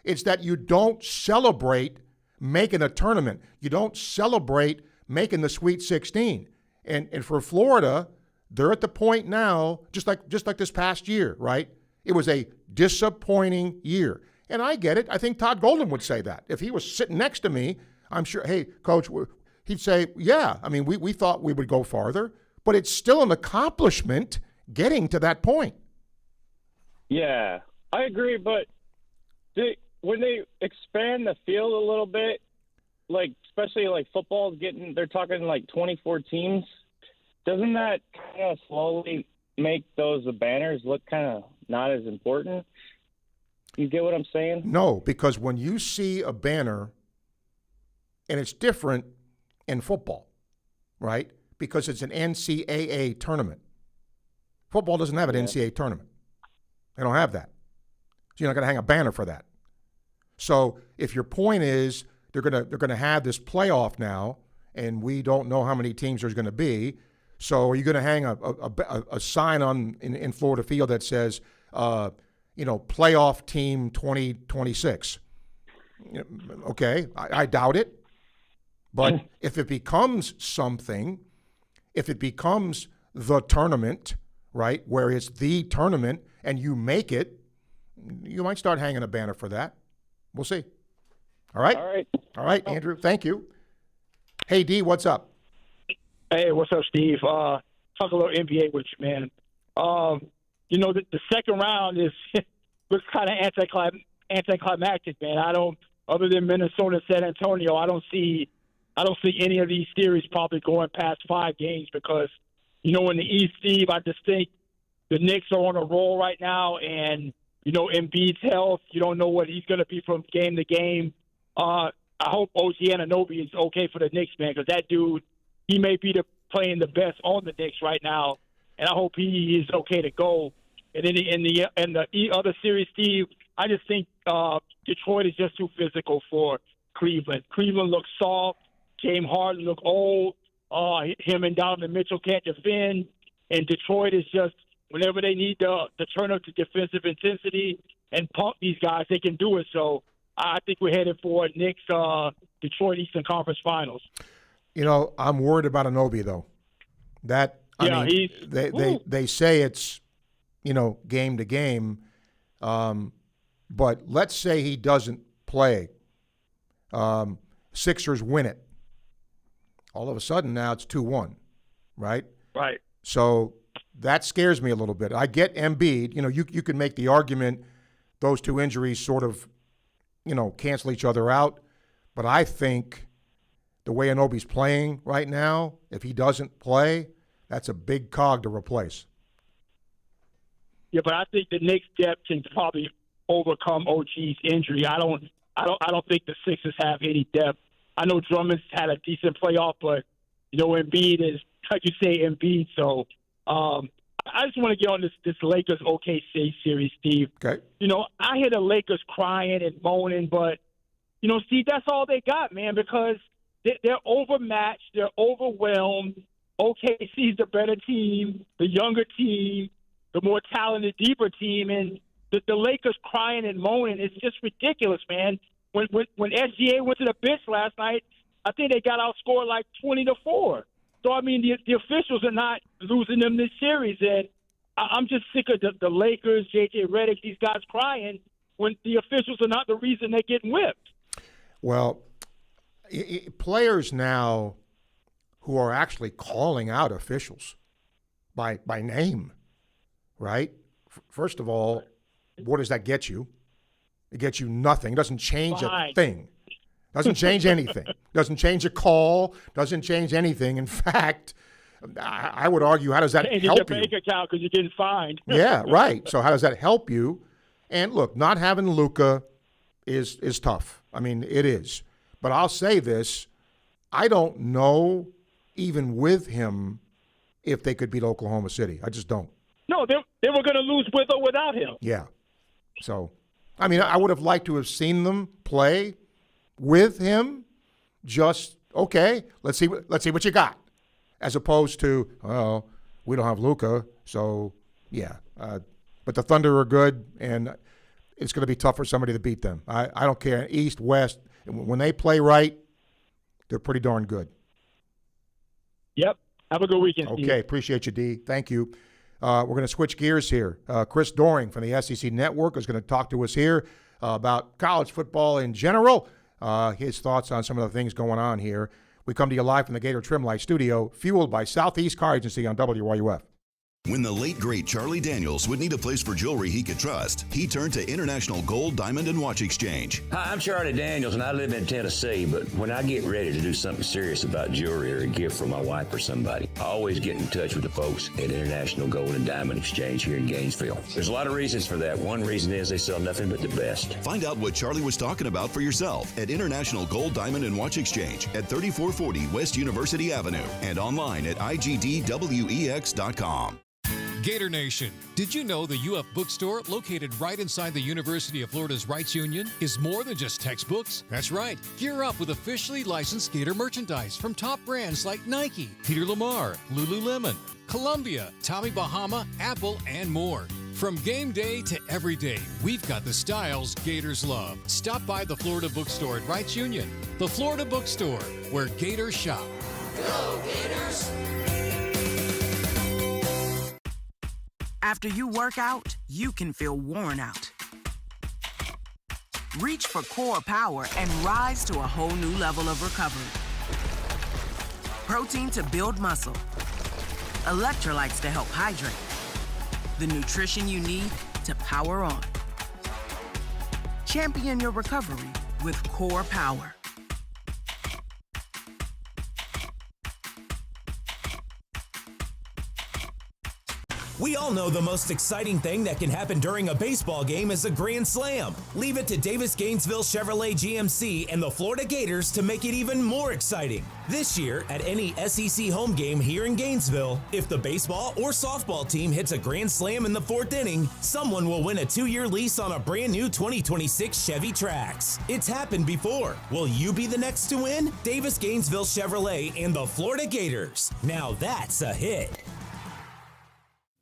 It's that you don't celebrate making a tournament. You don't celebrate making the Sweet 16. And for Florida, they're at the point now, just like this past year, right? It was a disappointing year. And I get it. I think Todd Golden would say that. If he was sitting next to me, I'm sure, hey, Coach, he'd say, yeah, I mean, we thought we would go farther, but it's still an accomplishment getting to that point. Yeah, I agree, but when they expand the field a little bit, like especially like football they're talking like 24 teams, doesn't that kind of slowly make those banners look kind of not as important? You get what I'm saying? No, because when you see a banner, and it's different in football, right? Because it's an NCAA tournament. Football doesn't have an NCAA tournament. They don't have that. So you're not going to hang a banner for that. So if your point is they're going to have this playoff now, and we don't know how many teams there's going to be, So are you going to hang a sign in Florida Field that says, playoff team 2026? Okay, I doubt it. But if it becomes something, if it becomes the tournament, right, where it's the tournament and you make it, you might start hanging a banner for that. We'll see. All right? All right, Andrew, thank you. Hey, D, what's up? Hey, what's up, Steve? Talk a little NBA with you, man. The second round looks kind of anticlimactic, man. Other than Minnesota and San Antonio, I don't see any of these series probably going past 5 games because, in the East, Steve, I just think the Knicks are on a roll right now, and Embiid's health, you don't know what he's going to be from game to game. I hope OG Anunoby is okay for the Knicks, man, because that dude, he may be playing the best on the Knicks right now, and I hope he is okay to go. And then in the other series, Steve, I just think Detroit is just too physical for Cleveland. Cleveland looks soft. James Harden look old. Him and Donovan Mitchell can't defend. And Detroit is just, whenever they need to turn up to defensive intensity and pump these guys, they can do it. So I think we're headed for Knicks Detroit Eastern Conference Finals. I'm worried about Anunoby, though. They say it's, game to game. But let's say he doesn't play. Sixers win it. All of a sudden now it's 2-1, right? Right. So that scares me a little bit. I get Embiid. You can make the argument those two injuries sort of, cancel each other out. But I think the way Anunoby's playing right now, if he doesn't play, that's a big cog to replace. Yeah, but I think the Knicks' depth can probably overcome OG's injury. I don't think the Sixers have any depth. I know Drummond's had a decent playoff, but Embiid is, like you say, Embiid. So I just want to get on this Lakers OKC series, Steve. Okay. I hear the Lakers crying and moaning, but Steve, that's all they got, man, because they're overmatched, they're overwhelmed. OKC's the better team, the younger team, the more talented, deeper team, and the Lakers crying and moaning. It's just ridiculous, man. When SGA went to the bench last night, I think they got outscored like 20-4. So, I mean, the officials are not losing them this series. And I'm just sick of the Lakers, J.J. Redick, these guys crying when the officials are not the reason they're getting whipped. Well, players now who are actually calling out officials by name, right? First of all, what does that get you? It gets you nothing. It doesn't change a thing. Doesn't change anything. Doesn't change a call. Doesn't change anything. In fact, I would argue, how does that help you? Your bank account because you're getting fined. Yeah, right. So how does that help you? And look, not having Luka is tough. I mean, it is. But I'll say this: I don't know, even with him, if they could beat Oklahoma City. I just don't. No, they were going to lose with or without him. Yeah. So, I mean, I would have liked to have seen them play with him. Just okay. Let's see what you got, as opposed to, oh, we don't have Luka, so yeah. But the Thunder are good, and it's going to be tough for somebody to beat them. I don't care, East, West. When they play right, they're pretty darn good. Yep. Have a good weekend, Steve. Okay, appreciate you, D. Thank you. We're going to switch gears here. Chris Doring from the SEC Network is going to talk to us here about college football in general, his thoughts on some of the things going on here. We come to you live from the Gator Trim Light Studio, fueled by Southeast Car Agency on WRUF. When the late, great Charlie Daniels would need a place for jewelry he could trust, he turned to International Gold, Diamond, and Watch Exchange. Hi, I'm Charlie Daniels, and I live in Tennessee, but when I get ready to do something serious about jewelry or a gift for my wife or somebody, I always get in touch with the folks at International Gold and Diamond Exchange here in Gainesville. There's a lot of reasons for that. One reason is they sell nothing but the best. Find out what Charlie was talking about for yourself at International Gold, Diamond, and Watch Exchange at 3440 West University Avenue and online at igdwex.com. Gator Nation, did you know the UF bookstore, located right inside the University of Florida's Rights Union, is more than just textbooks? That's right. Gear up with officially licensed Gator merchandise from top brands like Nike, Peter Lamar, Lululemon, Columbia, Tommy Bahama, Apple, and more. From game day to every day, we've got the styles Gators love. Stop by the Florida bookstore at Rights Union. The Florida bookstore, where Gators shop. Go Gators! After you work out, you can feel worn out. Reach for core power and rise to a whole new level of recovery. Protein to build muscle. Electrolytes to help hydrate. The nutrition you need to power on. Champion your recovery with Core Power. We all know the most exciting thing that can happen during a baseball game is a grand slam. Leave it to Davis Gainesville Chevrolet GMC and the Florida Gators to make it even more exciting. This year, at any SEC home game here in Gainesville, if the baseball or softball team hits a grand slam in the 4th inning, someone will win a 2-year lease on a brand new 2026 Chevy Trax. It's happened before. Will you be the next to win? Davis Gainesville Chevrolet and the Florida Gators. Now that's a hit.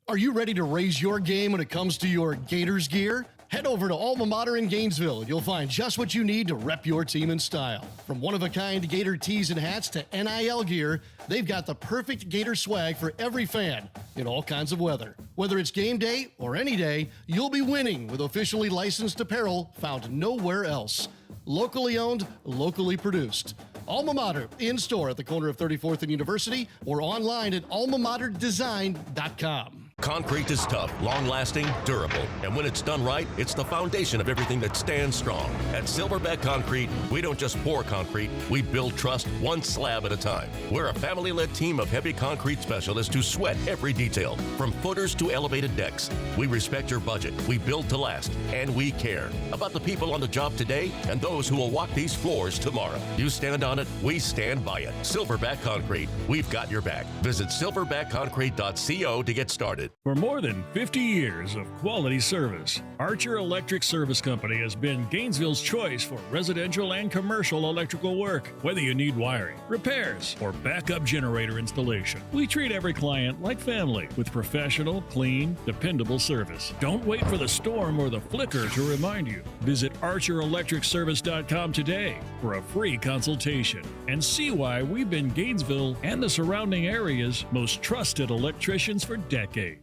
Are you ready to raise your game when it comes to your Gators gear? Head over to Alma Mater in Gainesville and you'll find just what you need to rep your team in style. From one-of-a-kind Gator tees and hats to NIL gear, they've got the perfect Gator swag for every fan in all kinds of weather. Whether it's game day or any day, you'll be winning with officially licensed apparel found nowhere else. Locally owned, locally produced. Alma Mater, in-store at the corner of 34th and University or online at almamaterdesign.com. Concrete is tough, long-lasting, durable, and when it's done right, it's the foundation of everything that stands strong. At Silverback Concrete, we don't just pour concrete, we build trust one slab at a time. We're a family-led team of heavy concrete specialists who sweat every detail, from footers to elevated decks. We respect your budget, we build to last, and we care about the people on the job today and those who will walk these floors tomorrow. You stand on it, we stand by it. Silverback Concrete, we've got your back. Visit silverbackconcrete.co to get started. For more than 50 years of quality service, Archer Electric Service Company has been Gainesville's choice for residential and commercial electrical work. Whether you need wiring, repairs, or backup generator installation, we treat every client like family with professional, clean, dependable service. Don't wait for the storm or the flicker to remind you. Visit ArcherElectricService.com today for a free consultation and see why we've been Gainesville and the surrounding area's most trusted electricians for decades.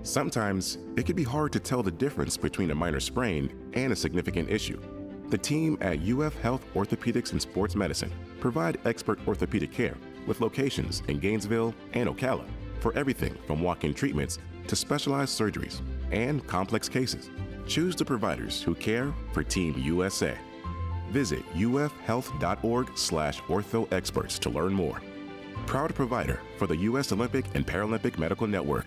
Sometimes it can be hard to tell the difference between a minor sprain and a significant issue. The team at UF Health Orthopedics and Sports Medicine provide expert orthopedic care with locations in Gainesville and Ocala for everything from walk-in treatments to specialized surgeries and complex cases. Choose the providers who care for Team USA. Visit ufhealth.org/orthoexperts to learn more. Proud provider for the U.S. Olympic and Paralympic Medical Network.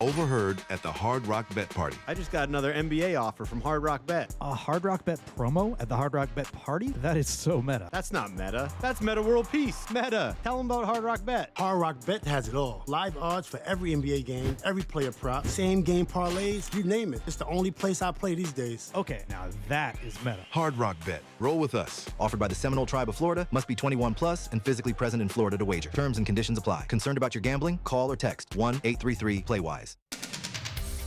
Overheard at the Hard Rock Bet Party. I just got another NBA offer from Hard Rock Bet. A Hard Rock Bet promo at the Hard Rock Bet Party? That is so meta. That's not meta. That's Meta World Peace. Meta. Tell them about Hard Rock Bet. Hard Rock Bet has it all. Live odds for every NBA game, every player prop, same game parlays, you name it. It's the only place I play these days. Okay, now that is meta. Hard Rock Bet. Roll with us. Offered by the Seminole Tribe of Florida. Must be 21 plus and physically present in Florida to wager. Terms and conditions apply. Concerned about your gambling? Call or text 1-833-PLAY-WISE.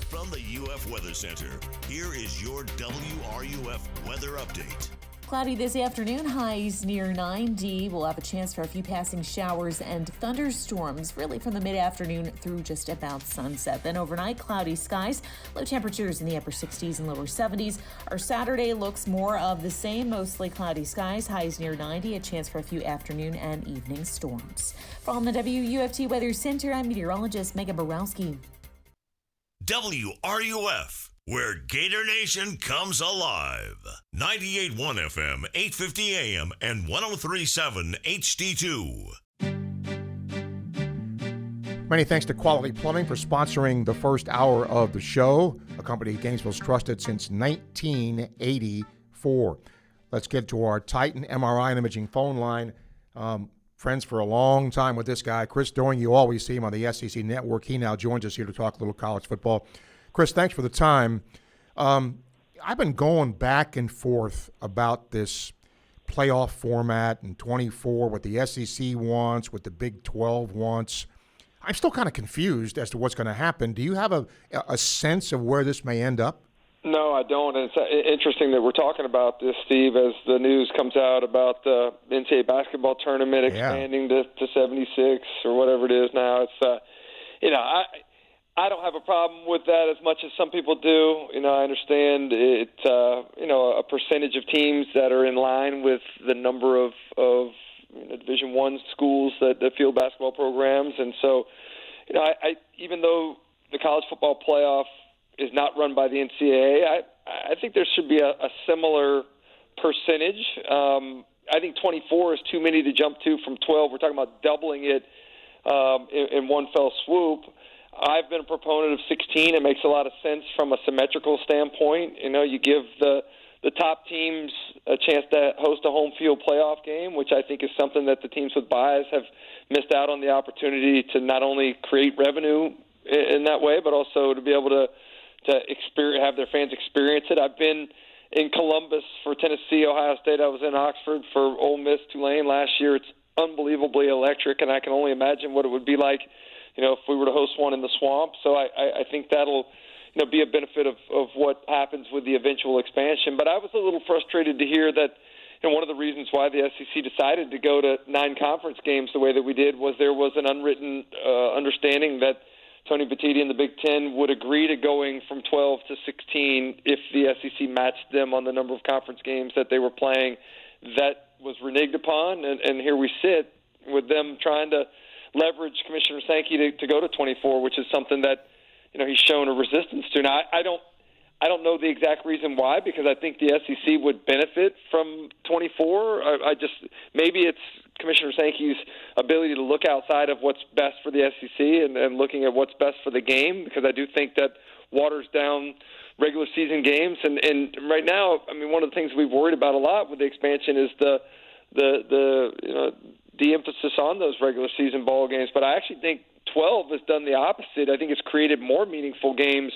From the UF Weather Center, here is your WRUF weather update. Cloudy this afternoon, highs near 90. We'll have a chance for a few passing showers and thunderstorms, really from the mid-afternoon through just about sunset. Then overnight, cloudy skies, low temperatures in the upper 60s and lower 70s. Our Saturday looks more of the same, mostly cloudy skies, highs near 90, a chance for a few afternoon and evening storms. From the WUFT Weather Center, I'm meteorologist Megan Borowski. WRUF, where Gator Nation comes alive. 98.1 FM, 850 AM, and 103.7 HD2. Many thanks to Quality Plumbing for sponsoring the first hour of the show, a company Gainesville's trusted since 1984. Let's get to our Titan MRI and Imaging phone line. friends for a long time with this guy, Chris Doering. You always see him on the SEC Network. He now joins us here to talk a little college football. Chris, thanks for the time. I've been going back and forth about this playoff format and 24, what the SEC wants, what the Big 12 wants. I'm still kind of confused as to what's going to happen. Do you have a sense of where this may end up? No, I don't. And it's interesting that we're talking about this, Steve, as the news comes out about the NCAA basketball tournament expanding to 76 or whatever it is now. It's, I don't have a problem with that as much as some people do. I understand it, a percentage of teams that are in line with the number of Division I schools that field basketball programs. And so, I even though the college football playoff is not run by the NCAA, I think there should be a similar percentage. I think 24 is too many to jump to from 12. We're talking about doubling it in one fell swoop. I've been a proponent of 16. It makes a lot of sense from a symmetrical standpoint. You give the top teams a chance to host a home field playoff game, which I think is something that the teams with buys have missed out on the opportunity to not only create revenue in that way, but also to be able to have their fans experience it. I've been in Columbus for Tennessee, Ohio State. I was in Oxford for Ole Miss, Tulane last year. It's unbelievably electric, and I can only imagine what it would be like if we were to host one in the Swamp. So I think that'll be a benefit of what happens with the eventual expansion. But I was a little frustrated to hear that one of the reasons why the SEC decided to go to 9 conference games the way that we did was there was an unwritten understanding that Tony Petitti and the Big Ten would agree to going from 12 to 16 if the SEC matched them on the number of conference games that they were playing. That was reneged upon, and here we sit with them trying to leverage Commissioner Sankey to go to 24, which is something that he's shown a resistance to. Now, I don't know the exact reason why, because I think the SEC would benefit from 24. Maybe it's Commissioner Sankey's ability to look outside of what's best for the SEC and looking at what's best for the game, because I do think that waters down regular season games. And right now, one of the things we've worried about a lot with the expansion is the emphasis on those regular season ball games. But I actually think 12 has done the opposite. I think it's created more meaningful games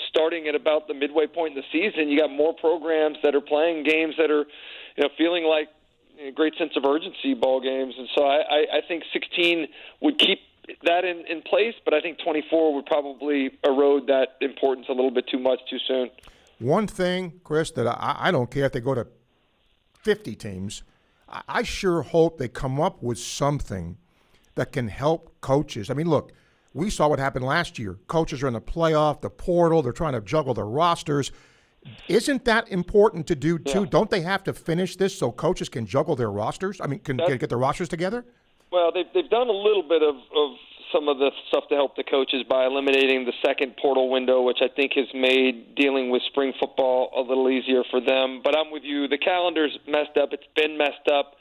starting at about the midway point in the season. You got more programs that are playing games that are feeling like a great sense of urgency ball games. And so I think 16 would keep that in place, but I think 24 would probably erode that importance a little bit too much too soon. One thing, Chris, that I don't care if they go to 50 teams, I sure hope they come up with something that can help coaches. Look, we saw what happened last year. Coaches are in the playoff, the portal, they're trying to juggle their rosters. Isn't that important to do, too? Yeah. Don't they have to finish this so coaches can juggle their rosters? Can get their rosters together? Well, they've done a little bit of some of the stuff to help the coaches by eliminating the second portal window, which I think has made dealing with spring football a little easier for them. But I'm with you. The calendar's messed up. It's been messed up.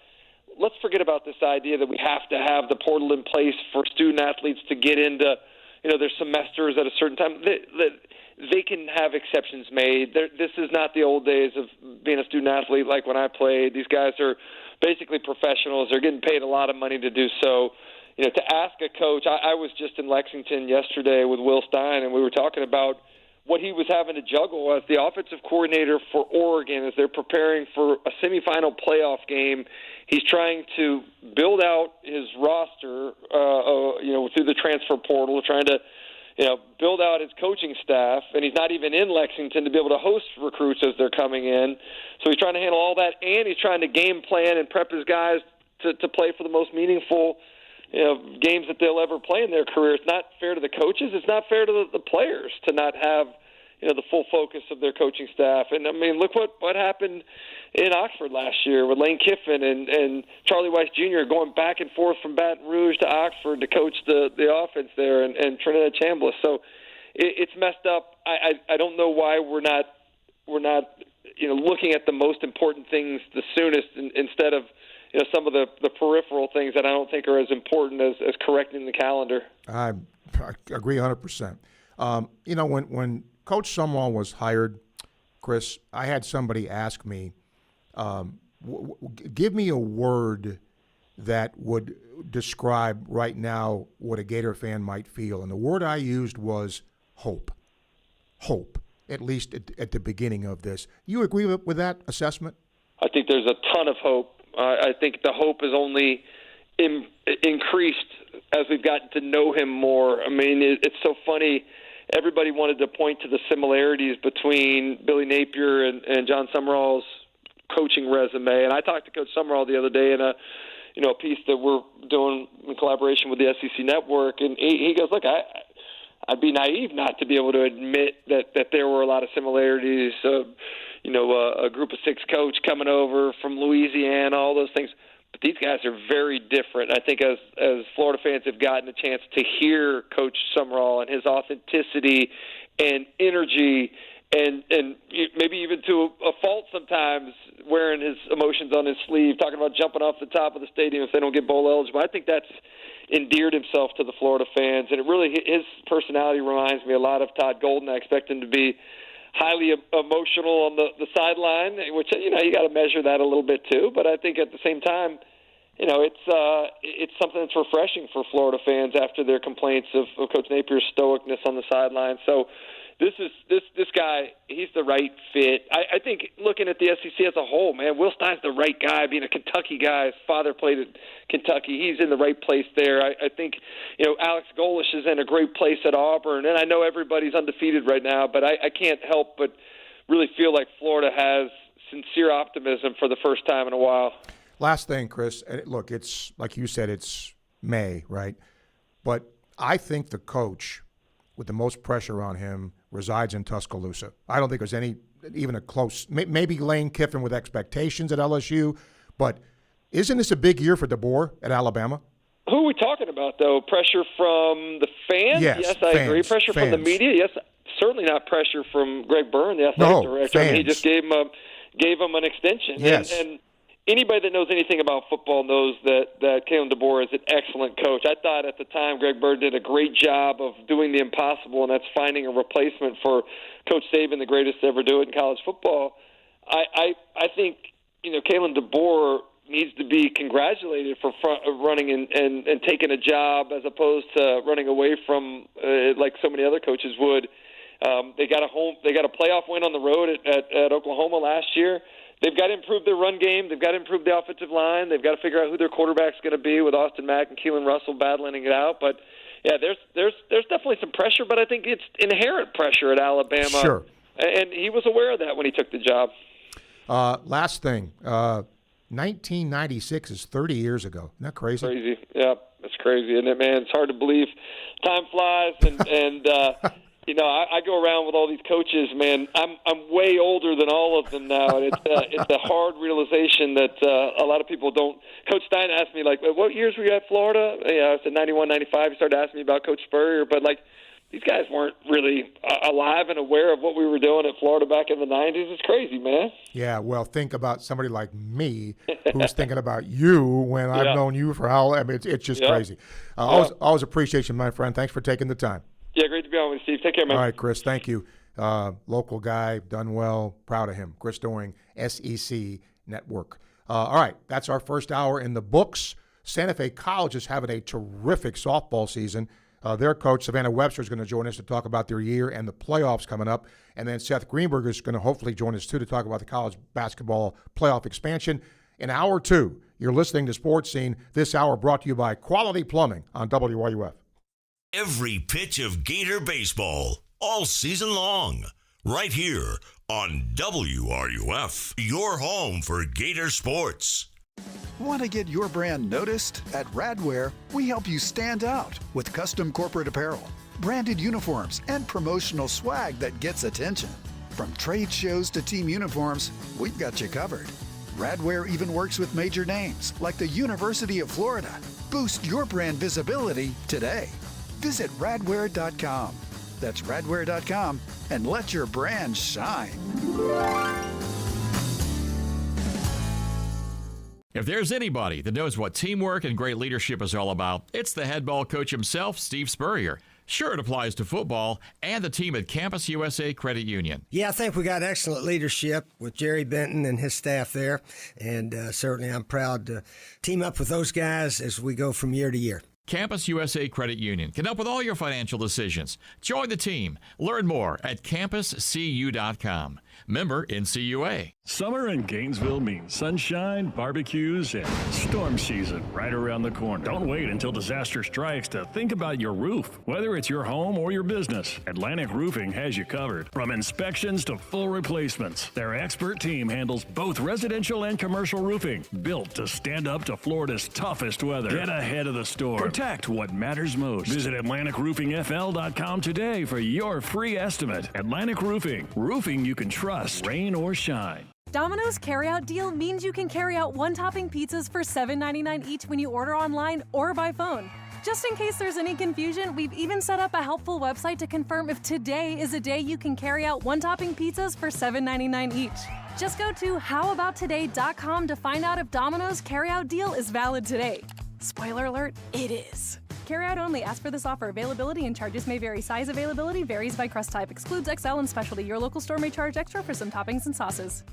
Let's forget about this idea that we have to have the portal in place for student athletes to get into, their semesters at a certain time. They can have exceptions made. This is not the old days of being a student athlete like when I played. These guys are basically professionals. They're getting paid a lot of money to do so. To ask a coach, I was just in Lexington yesterday with Will Stein, and we were talking about what he was having to juggle as the offensive coordinator for Oregon as they're preparing for a semifinal playoff game. He's trying to build out his roster, through the transfer portal, trying to, build out his coaching staff, and he's not even in Lexington to be able to host recruits as they're coming in. So he's trying to handle all that, and he's trying to game plan and prep his guys to play for the most meaningful games that they'll ever play in their career. It's not fair to the coaches. It's not fair to the players to not have the full focus of their coaching staff. And look what happened in Oxford last year with Lane Kiffin and Charlie Weiss Jr. going back and forth from Baton Rouge to Oxford to coach the offense there, and Trinidad Chambliss. So it's messed up. I don't know why we're not looking at the most important things the soonest instead of some of the peripheral things that I don't think are as important as correcting the calendar. I agree 100%. When Coach Sumwall was hired, Chris, I had somebody ask me, give me a word that would describe right now what a Gator fan might feel. And the word I used was hope. Hope, at least at the beginning of this. You agree with that assessment? I think there's a ton of hope. I think the hope is only increased as we've gotten to know him more. I mean, it's so funny. Everybody wanted to point to the similarities between Billy Napier and John Summerall's coaching resume. And I talked to Coach Summerall the other day in a piece that we're doing in collaboration with the SEC Network, and he goes, look, I'd be naive not to be able to admit that there were a lot of similarities. A group of 6 coach coming over from Louisiana, all those things. But these guys are very different. I think as Florida fans have gotten a chance to hear Coach Summerall and his authenticity and energy and maybe even to a fault sometimes, wearing his emotions on his sleeve, talking about jumping off the top of the stadium if they don't get bowl eligible. I think that's endeared himself to the Florida fans, and it really, his personality reminds me a lot of Todd Golden. I expect him to be highly emotional on the sideline, which, you got to measure that a little bit too. But I think at the same time, it's something that's refreshing for Florida fans after their complaints of Coach Napier's stoicness on the sideline. So this guy, he's the right fit. I think looking at the SEC as a whole, man, Will Stein's the right guy. Being a Kentucky guy, his father played at Kentucky. He's in the right place there. I think, Alex Golesh is in a great place at Auburn. And I know everybody's undefeated right now, but I can't help but really feel like Florida has sincere optimism for the first time in a while. Last thing, Chris. Look, it's like you said, it's May, right? But I think the coach with the most pressure on him resides in Tuscaloosa. I don't think there's even a close, maybe Lane Kiffin with expectations at LSU, but isn't this a big year for DeBoer at Alabama? Who are we talking about, though? Pressure from the fans? Yes, I agree. Pressure from the media? Yes, certainly not pressure from Greg Byrne, the athletic director. Fans. I mean, he just gave him an extension. Yes. And anybody that knows anything about football knows that Kalen DeBoer is an excellent coach. I thought at the time Greg Byrne did a great job of doing the impossible, and that's finding a replacement for Coach Saban, the greatest to ever do it in college football. I think Kalen DeBoer needs to be congratulated for running and taking a job as opposed to running away from like so many other coaches would. They got a playoff win on the road at Oklahoma last year. They've got to improve their run game. They've got to improve the offensive line. They've got to figure out who their quarterback's going to be with Austin Mack and Keelan Russell battling it out. But yeah, there's definitely some pressure, but I think it's inherent pressure at Alabama. Sure. And he was aware of that when he took the job. Last thing, 1996 is 30 years ago. Isn't that crazy? Crazy. Yeah, it's crazy, isn't it, man? It's hard to believe. Time flies, and I go around with all these coaches, man. I'm way older than all of them now, and it's a hard realization that a lot of people don't. Coach Stein asked me, like, what years were you at Florida? I said 91, 95. He started asking me about Coach Spurrier, but, like, these guys weren't really alive and aware of what we were doing at Florida back in the 90s. It's crazy, man. Yeah, well, think about somebody like me who's thinking about you when I've known you for how – I mean, it's just crazy. Always appreciate you, my friend. Thanks for taking the time. Yeah, great to be on with you, Steve. Take care, man. All right, Chris, thank you. Local guy, done well, proud of him. Chris Doering, SEC Network. All right, that's our first hour in the books. Santa Fe College is having a terrific softball season. Their coach, Savannah Webster, is going to join us to talk about their year and the playoffs coming up. And then Seth Greenberg is going to hopefully join us, too, to talk about the college basketball playoff expansion. In hour two, you're listening to Sports Scene. This hour brought to you by Quality Plumbing on WRUF. Every pitch of Gator baseball, all season long, right here on WRUF, your home for Gator sports. Want to get your brand noticed? At Radware, we help you stand out with custom corporate apparel, branded uniforms, and promotional swag that gets attention. From trade shows to team uniforms, we've got you covered. Radware even works with major names like the University of Florida. Boost your brand visibility today. Visit radware.com. That's radware.com and let your brand shine. If there's anybody that knows what teamwork and great leadership is all about, it's the head ball coach himself, Steve Spurrier. Sure, it applies to football and the team at Campus USA Credit Union. Yeah, I think we got excellent leadership with Jerry Benton and his staff there, and certainly I'm proud to team up with those guys as we go from year to year. Campus USA Credit Union can help with all your financial decisions. Join the team. Learn more at campuscu.com. Member NCUA. Summer in Gainesville means sunshine, barbecues, and storm season right around the corner. Don't wait until disaster strikes to think about your roof. Whether it's your home or your business, Atlantic Roofing has you covered. From inspections to full replacements, their expert team handles both residential and commercial roofing, built to stand up to Florida's toughest weather. Get ahead of the storm. Protect what matters most. Visit AtlanticRoofingFL.com today for your free estimate. Atlantic Roofing. Roofing you can trust, rain or shine. Domino's carryout deal means you can carry out one-topping pizzas for $7.99 each when you order online or by phone. Just in case there's any confusion, we've even set up a helpful website to confirm if today is a day you can carry out one-topping pizzas for $7.99 each. Just go to howaboutoday.com to find out if Domino's carryout deal is valid today. Spoiler alert, it is. Carryout only. Ask for this offer. Availability and charges may vary. Size availability varies by crust type. Excludes XL and specialty. Your local store may charge extra for some toppings and sauces.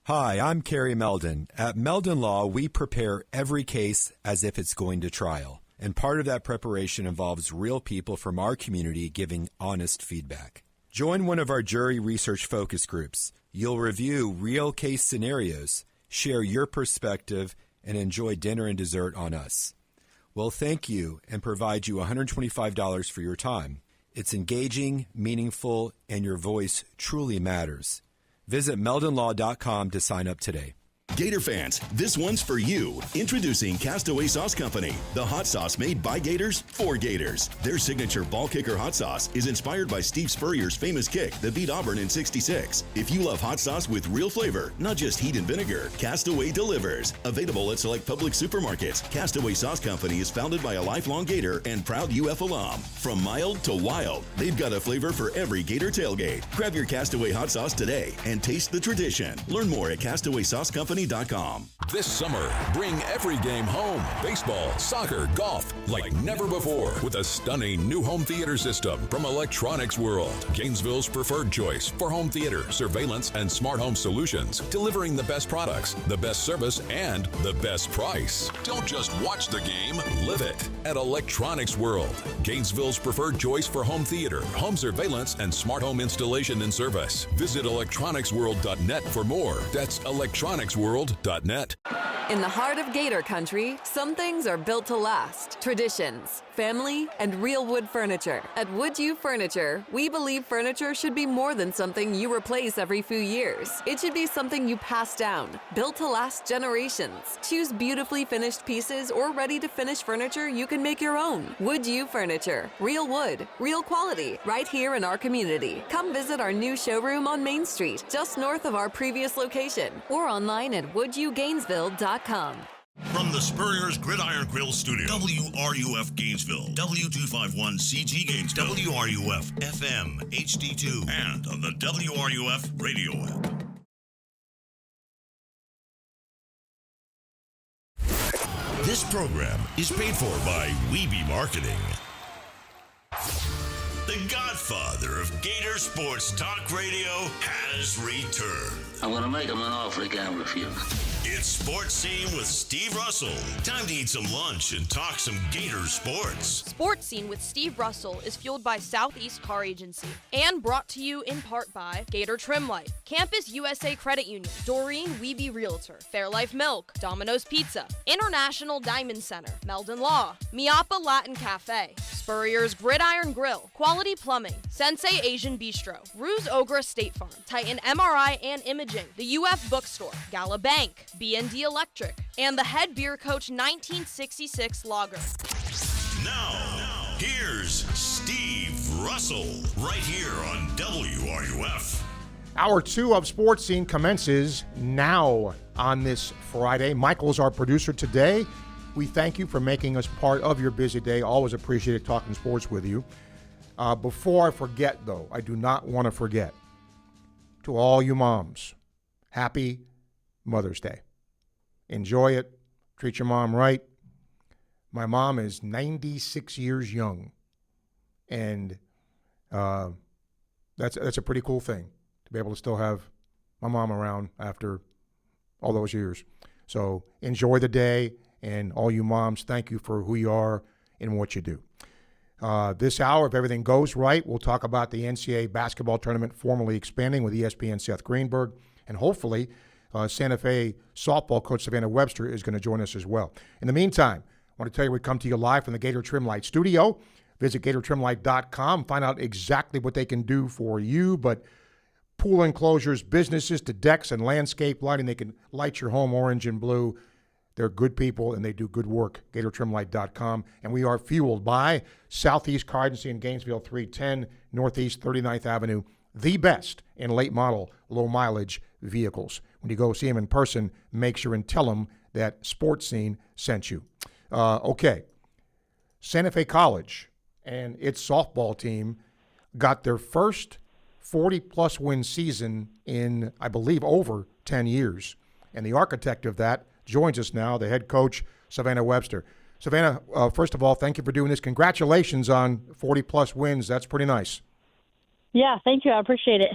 Hi, I'm Kerry Meldon. At Meldon Law, we prepare every case as if it's going to trial. And part of that preparation involves real people from our community giving honest feedback. Join one of our jury research focus groups. You'll review real case scenarios, share your perspective, and enjoy dinner and dessert on us. We'll thank you and provide you $125 for your time. It's engaging, meaningful, and your voice truly matters. Visit meldonlaw.com to sign up today. Gator fans, this one's for you. Introducing Castaway Sauce Company, the hot sauce made by Gators for Gators. Their signature ball kicker hot sauce is inspired by Steve Spurrier's famous kick that beat Auburn in '66. If you love hot sauce with real flavor, not just heat and vinegar, Castaway delivers. Available at select public supermarkets, Castaway Sauce Company is founded by a lifelong Gator and proud UF alum. From mild to wild, they've got a flavor for every Gator tailgate. Grab your Castaway hot sauce today and taste the tradition. Learn more at CastawaySauceCompany.com. This summer, bring every game home. Baseball, soccer, golf, like never before. With a stunning new home theater system from Electronics World. Gainesville's preferred choice for home theater, surveillance, and smart home solutions. Delivering the best products, the best service, and the best price. Don't just watch the game, live it. At Electronics World. Gainesville's preferred choice for home theater, home surveillance, and smart home installation and service. Visit electronicsworld.net for more. That's electronicsworld.net. In the heart of Gator Country, some things are built to last. Traditions, family, and real wood furniture. At Wood U Furniture, we believe furniture should be more than something you replace every few years. It should be something you pass down, built to last generations. Choose beautifully finished pieces or ready-to-finish furniture you can make your own. Wood U Furniture. Real wood, real quality, right here in our community. Come visit our new showroom on Main Street, just north of our previous location, or online at woodugainesville.com. From the Spurrier's Gridiron Grill Studio, WRUF Gainesville, W251CG Gainesville, WRUF FM HD2, and on the WRUF radio app. This program is paid for by Weeby Marketing. The godfather of Gator Sports Talk Radio has returned. I'm going to make him an offer he can't refuse. It's Sports Scene with Steve Russell. Time to eat some lunch and talk some Gator sports. Sports Scene with Steve Russell is fueled by Southeast Car Agency and brought to you in part by Gator Trim Life, Campus USA Credit Union, Doreen Wiebe Realtor, Fairlife Milk, Domino's Pizza, International Diamond Center, Meldon Law, Miapa Latin Cafe, Spurrier's Gridiron Grill, Quality Plumbing, Sensei Asian Bistro, Ruse Ogra State Farm, Titan MRI and Imaging, the UF Bookstore, Gala Bank, BND Electric, and the Head Beer Coach 1966 Lager. Now, here's Steve Russell, right here on WRUF. Hour 2 of Sports Scene commences now on this Friday. Michael's our producer today. We thank you for making us part of your busy day. Always appreciate talking sports with you. Before I forget, though, I do not want to forget, to all you moms, happy Mother's Day. Enjoy it. Treat your mom right. My mom is 96 years young, And that's a pretty cool thing to be able to still have my mom around after all those years. So enjoy the day, and all you moms, thank you for who you are and what you do. This hour, if everything goes right, we'll talk about the NCAA basketball tournament formally expanding with ESPN's Seth Greenberg, and hopefully Santa Fe softball coach Savannah Webster is going to join us as well. In the meantime, I want to tell you we come to you live from the Gator Trim Light studio. Visit GatorTrimLight.com, find out exactly what they can do for you, but pool enclosures, businesses to decks and landscape lighting, they can light your home orange and blue. They're good people, and they do good work, GatorTrimLight.com. And we are fueled by Southeast Car Agency in Gainesville, 310 Northeast 39th Avenue, the best in late model, low mileage vehicles. When you go see them in person, make sure and tell them that Sports Scene sent you. Okay, Santa Fe College and its softball team got their first 40-plus win season in, I believe, over 10 years. And the architect of that joins us now, the head coach, Savannah Webster. Savannah, first of all, thank you for doing this. Congratulations on 40-plus wins. That's pretty nice. Yeah, thank you. I appreciate it.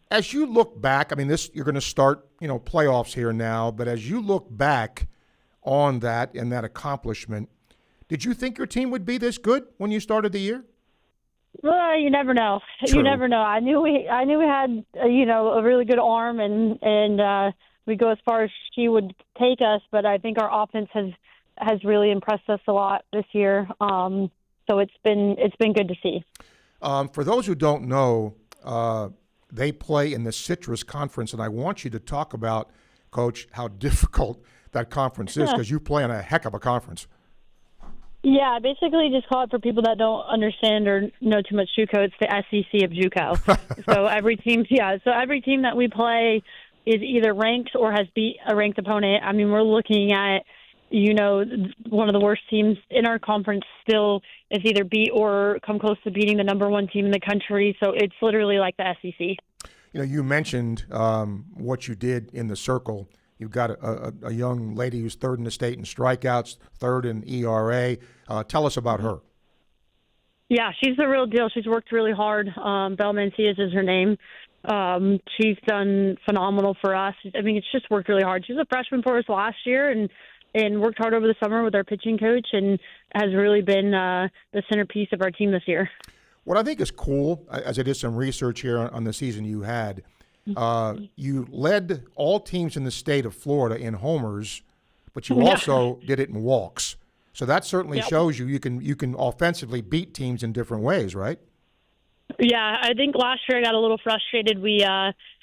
As you look back, I mean, you're going to start, playoffs here now, but as you look back on that and that accomplishment, did you think your team would be this good when you started the year? Well, you never know. True. You never know. I knew we had, a really good arm, and we go as far as she would take us, but I think our offense has really impressed us a lot this year. So it's been good to see. For those who don't know, they play in the Citrus Conference, and I want you to talk about, Coach, how difficult that conference is, because you play in a heck of a conference. Yeah, basically just call it, for people that don't understand or know too much JUCO, it's the SEC of JUCO. So every team that we play is either ranked or has beat a ranked opponent. I mean, we're looking at, one of the worst teams in our conference still is either beat or come close to beating the number one team in the country. So it's literally like the SEC. You mentioned what you did in the circle. You've got a young lady who's third in the state in strikeouts, third in ERA. Tell us about her. Yeah, she's the real deal. She's worked really hard. Belle Mencias is her name. She's done phenomenal for us. I mean, it's just worked really hard. She was a freshman for us last year and worked hard over the summer with our pitching coach, and has really been the centerpiece of our team this year. What I think is cool, as I did some research here on the season you had, you led all teams in the state of Florida in homers, but you also did it in walks. So that certainly shows you can offensively beat teams in different ways, right? Yeah, I think last year I got a little frustrated. We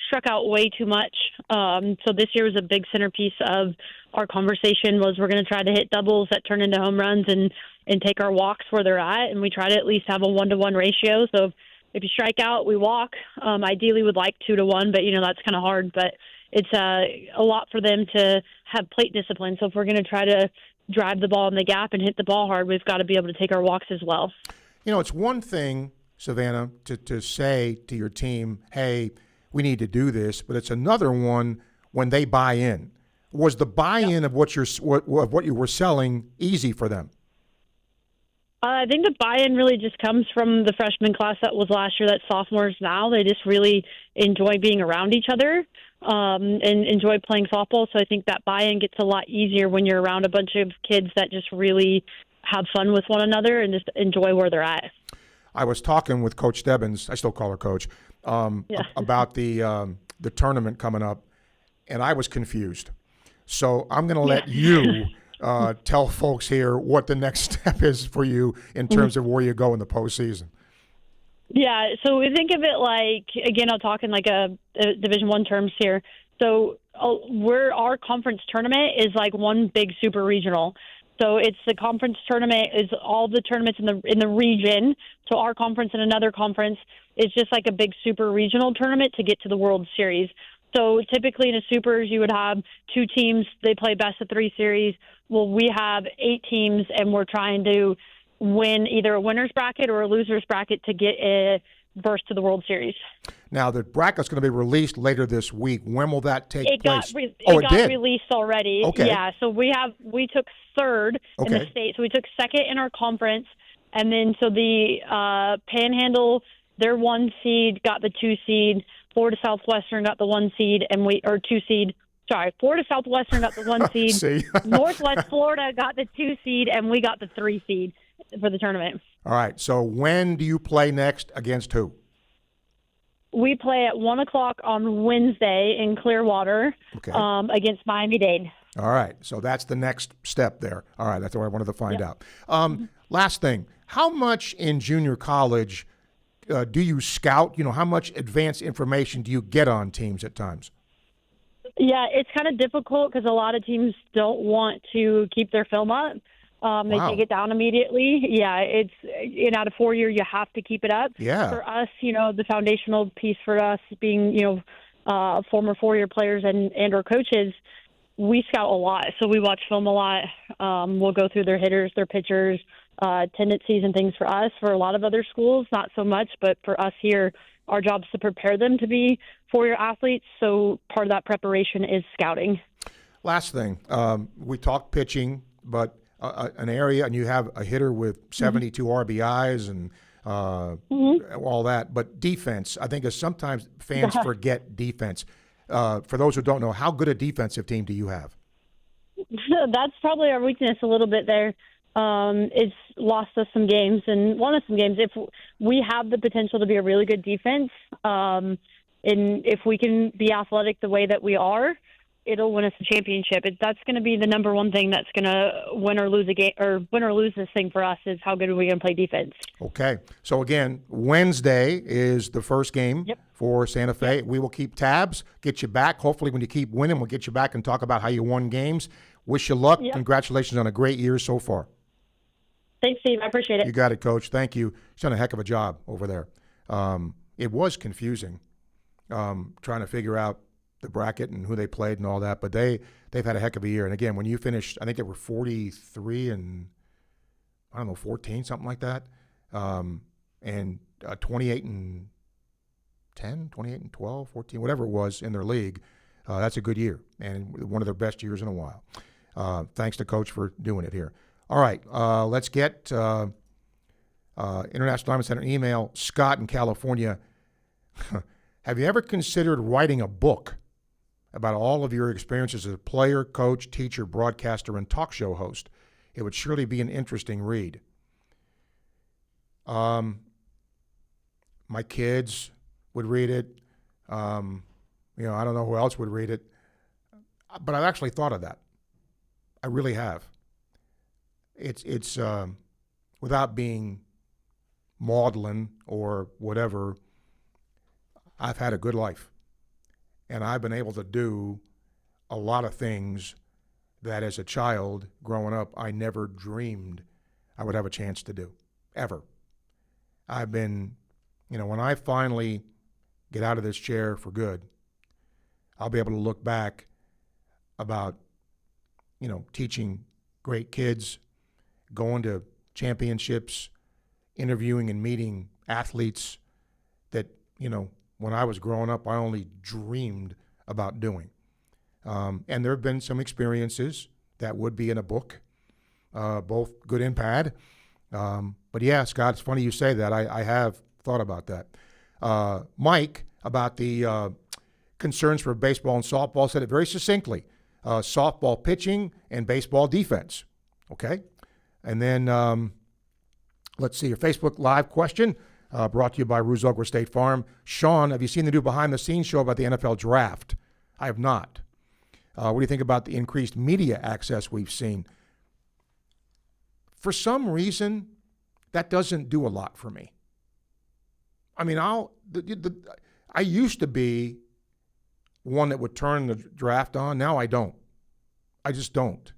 struck out way too much. So this year was a big centerpiece of our conversation, was we're going to try to hit doubles that turn into home runs and take our walks where they're at. And we try to at least have a 1-to-1 ratio. So if you strike out, we walk. Ideally, we'd like 2-to-1, but that's kind of hard. But it's a lot for them to have plate discipline. So if we're going to try to drive the ball in the gap and hit the ball hard, we've got to be able to take our walks as well. It's one thing, Savannah, to say to your team, hey, we need to do this, but it's another one when they buy in. Was the buy-in of what you were selling easy for them? I think the buy-in really just comes from the freshman class that was last year, that sophomores now. They just really enjoy being around each other and enjoy playing softball. So I think that buy-in gets a lot easier when you're around a bunch of kids that just really have fun with one another and just enjoy where they're at. I was talking with Coach Stebbins, I still call her Coach, about the tournament coming up, and I was confused. So I'm going to let you tell folks here what the next step is for you in terms of where you go in the postseason. Yeah, so we think of it like, again, I'll talk in like a Division I terms here. So our conference tournament is like one big super regional. So it's the conference tournament is all the tournaments in the region. So our conference and another conference is just like a big super regional tournament to get to the World Series. So typically in a supers, you would have two teams. They play best of 3 series. Well, we have 8 teams, and we're trying to win either a winner's bracket or a loser's bracket to get a berth to the World Series. Now, the bracket's going to be released later this week. When will that take place? It got released already. Okay. Yeah, so we took third in the state. So we took second in our conference. And then so the Panhandle, their 1 seed got the 2 seed. Florida Southwestern got the 1 seed, and 2 seed. Sorry, Florida Southwestern got the 1 seed. See? Northwest Florida got the 2 seed, and we got the 3 seed for the tournament. All right. So when do you play next against who? We play at 1 o'clock on Wednesday in Clearwater against Miami-Dade. All right. So that's the next step there. All right. That's what I wanted to find out. Last thing. How much in junior college do you scout? How much advanced information do you get on teams at times? Yeah, it's kind of difficult because a lot of teams don't want to keep their film up. They take it down immediately. Yeah, it's out of 4 year, you have to keep it up. Yeah. For us, the foundational piece for us being, former 4-year players and or coaches, we scout a lot. So we watch film a lot. We'll go through their hitters, their pitchers, tendencies and things for us. For a lot of other schools, not so much. But for us here, our job is to prepare them to be 4-year athletes. So part of that preparation is scouting. Last thing, we talked pitching, but an area, and you have a hitter with 72 RBIs and all that. But defense, I think, is sometimes fans forget defense. For those who don't know, how good a defensive team do you have? That's probably our weakness a little bit there. It's lost us some games and won us some games. If we have the potential to be a really good defense, and if we can be athletic the way that we are, it'll win us a championship. That's going to be the number one thing that's going to win or lose a game, or win or lose this thing for us, is how good are we going to play defense. Okay. So again, Wednesday is the first game for Santa Fe. Yep. We will keep tabs, get you back. Hopefully when you keep winning, we'll get you back and talk about how you won games. Wish you luck. Yep. Congratulations on a great year so far. Thanks, Steve. I appreciate it. You got it, Coach. Thank you. You've done a heck of a job over there. It was confusing trying to figure out the bracket and who they played and all that, but they've had a heck of a year. And again, when you finished, I think they were 43 and 14, something like that, and 28 and 10, 28 and 12, 14, whatever it was in their league. That's a good year and one of their best years in a while. Thanks to Coach for doing it here. All right, let's get International Diamond Center email. Scott in California. Have you ever considered writing a book about all of your experiences as a player, coach, teacher, broadcaster, and talk show host? It would surely be an interesting read. My kids would read it. I don't know who else would read it. But I've actually thought of that. I really have. It's without being maudlin or whatever, I've had a good life. And I've been able to do a lot of things that as a child growing up, I never dreamed I would have a chance to do, ever. I've been, when I finally get out of this chair for good, I'll be able to look back about, teaching great kids, going to championships, interviewing and meeting athletes that, when I was growing up, I only dreamed about doing. And there have been some experiences that would be in a book, both good and bad. But yeah, Scott, it's funny you say that. I have thought about that. Mike, about the concerns for baseball and softball, said it very succinctly. Softball pitching and baseball defense. Okay? And then let's see, your Facebook Live question. Brought to you by Ruse-Ogre State Farm. Sean, have you seen the new behind-the-scenes show about the NFL draft? I have not. What do you think about the increased media access we've seen? For some reason, that doesn't do a lot for me. I mean, I used to be one that would turn the draft on. Now I don't. I just don't.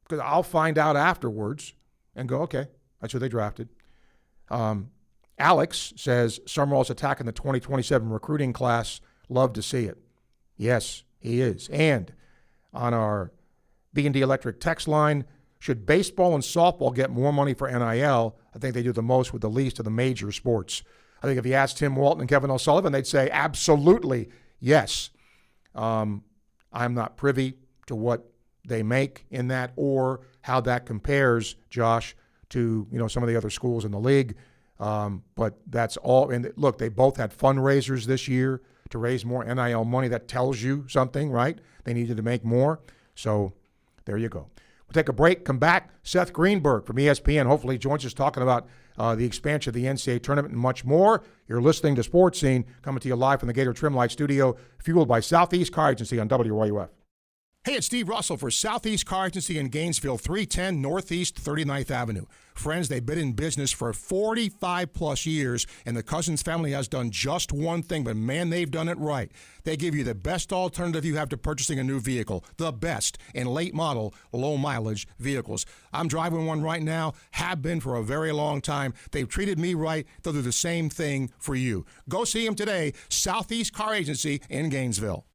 Because I'll find out afterwards and go, okay, that's who they drafted. Alex says, Summerall's attacking the 2027 recruiting class. Love to see it. Yes, he is. And on our B&D Electric text line, should baseball and softball get more money for NIL? I think they do the most with the least of the major sports. I think if you asked Tim Walton and Kevin O'Sullivan, they'd say absolutely yes. I'm not privy to what they make in that or how that compares, Josh, to some of the other schools in the league. But that's all. And look, they both had fundraisers this year to raise more NIL money. That tells you something, right? They needed to make more. So there you go. We'll take a break, come back. Seth Greenberg from ESPN hopefully joins us talking about the expansion of the NCAA tournament and much more. You're listening to Sports Scene, coming to you live from the Gator Trim Light Studio, fueled by Southeast Car Agency on WRUF. Hey, it's Steve Russell for Southeast Car Agency in Gainesville, 310 Northeast 39th Avenue. Friends, they've been in business for 45-plus years, and the Cousins family has done just one thing, but man, they've done it right. They give you the best alternative you have to purchasing a new vehicle, the best in late-model, low-mileage vehicles. I'm driving one right now, have been for a very long time. They've treated me right. They'll do the same thing for you. Go see them today, Southeast Car Agency in Gainesville.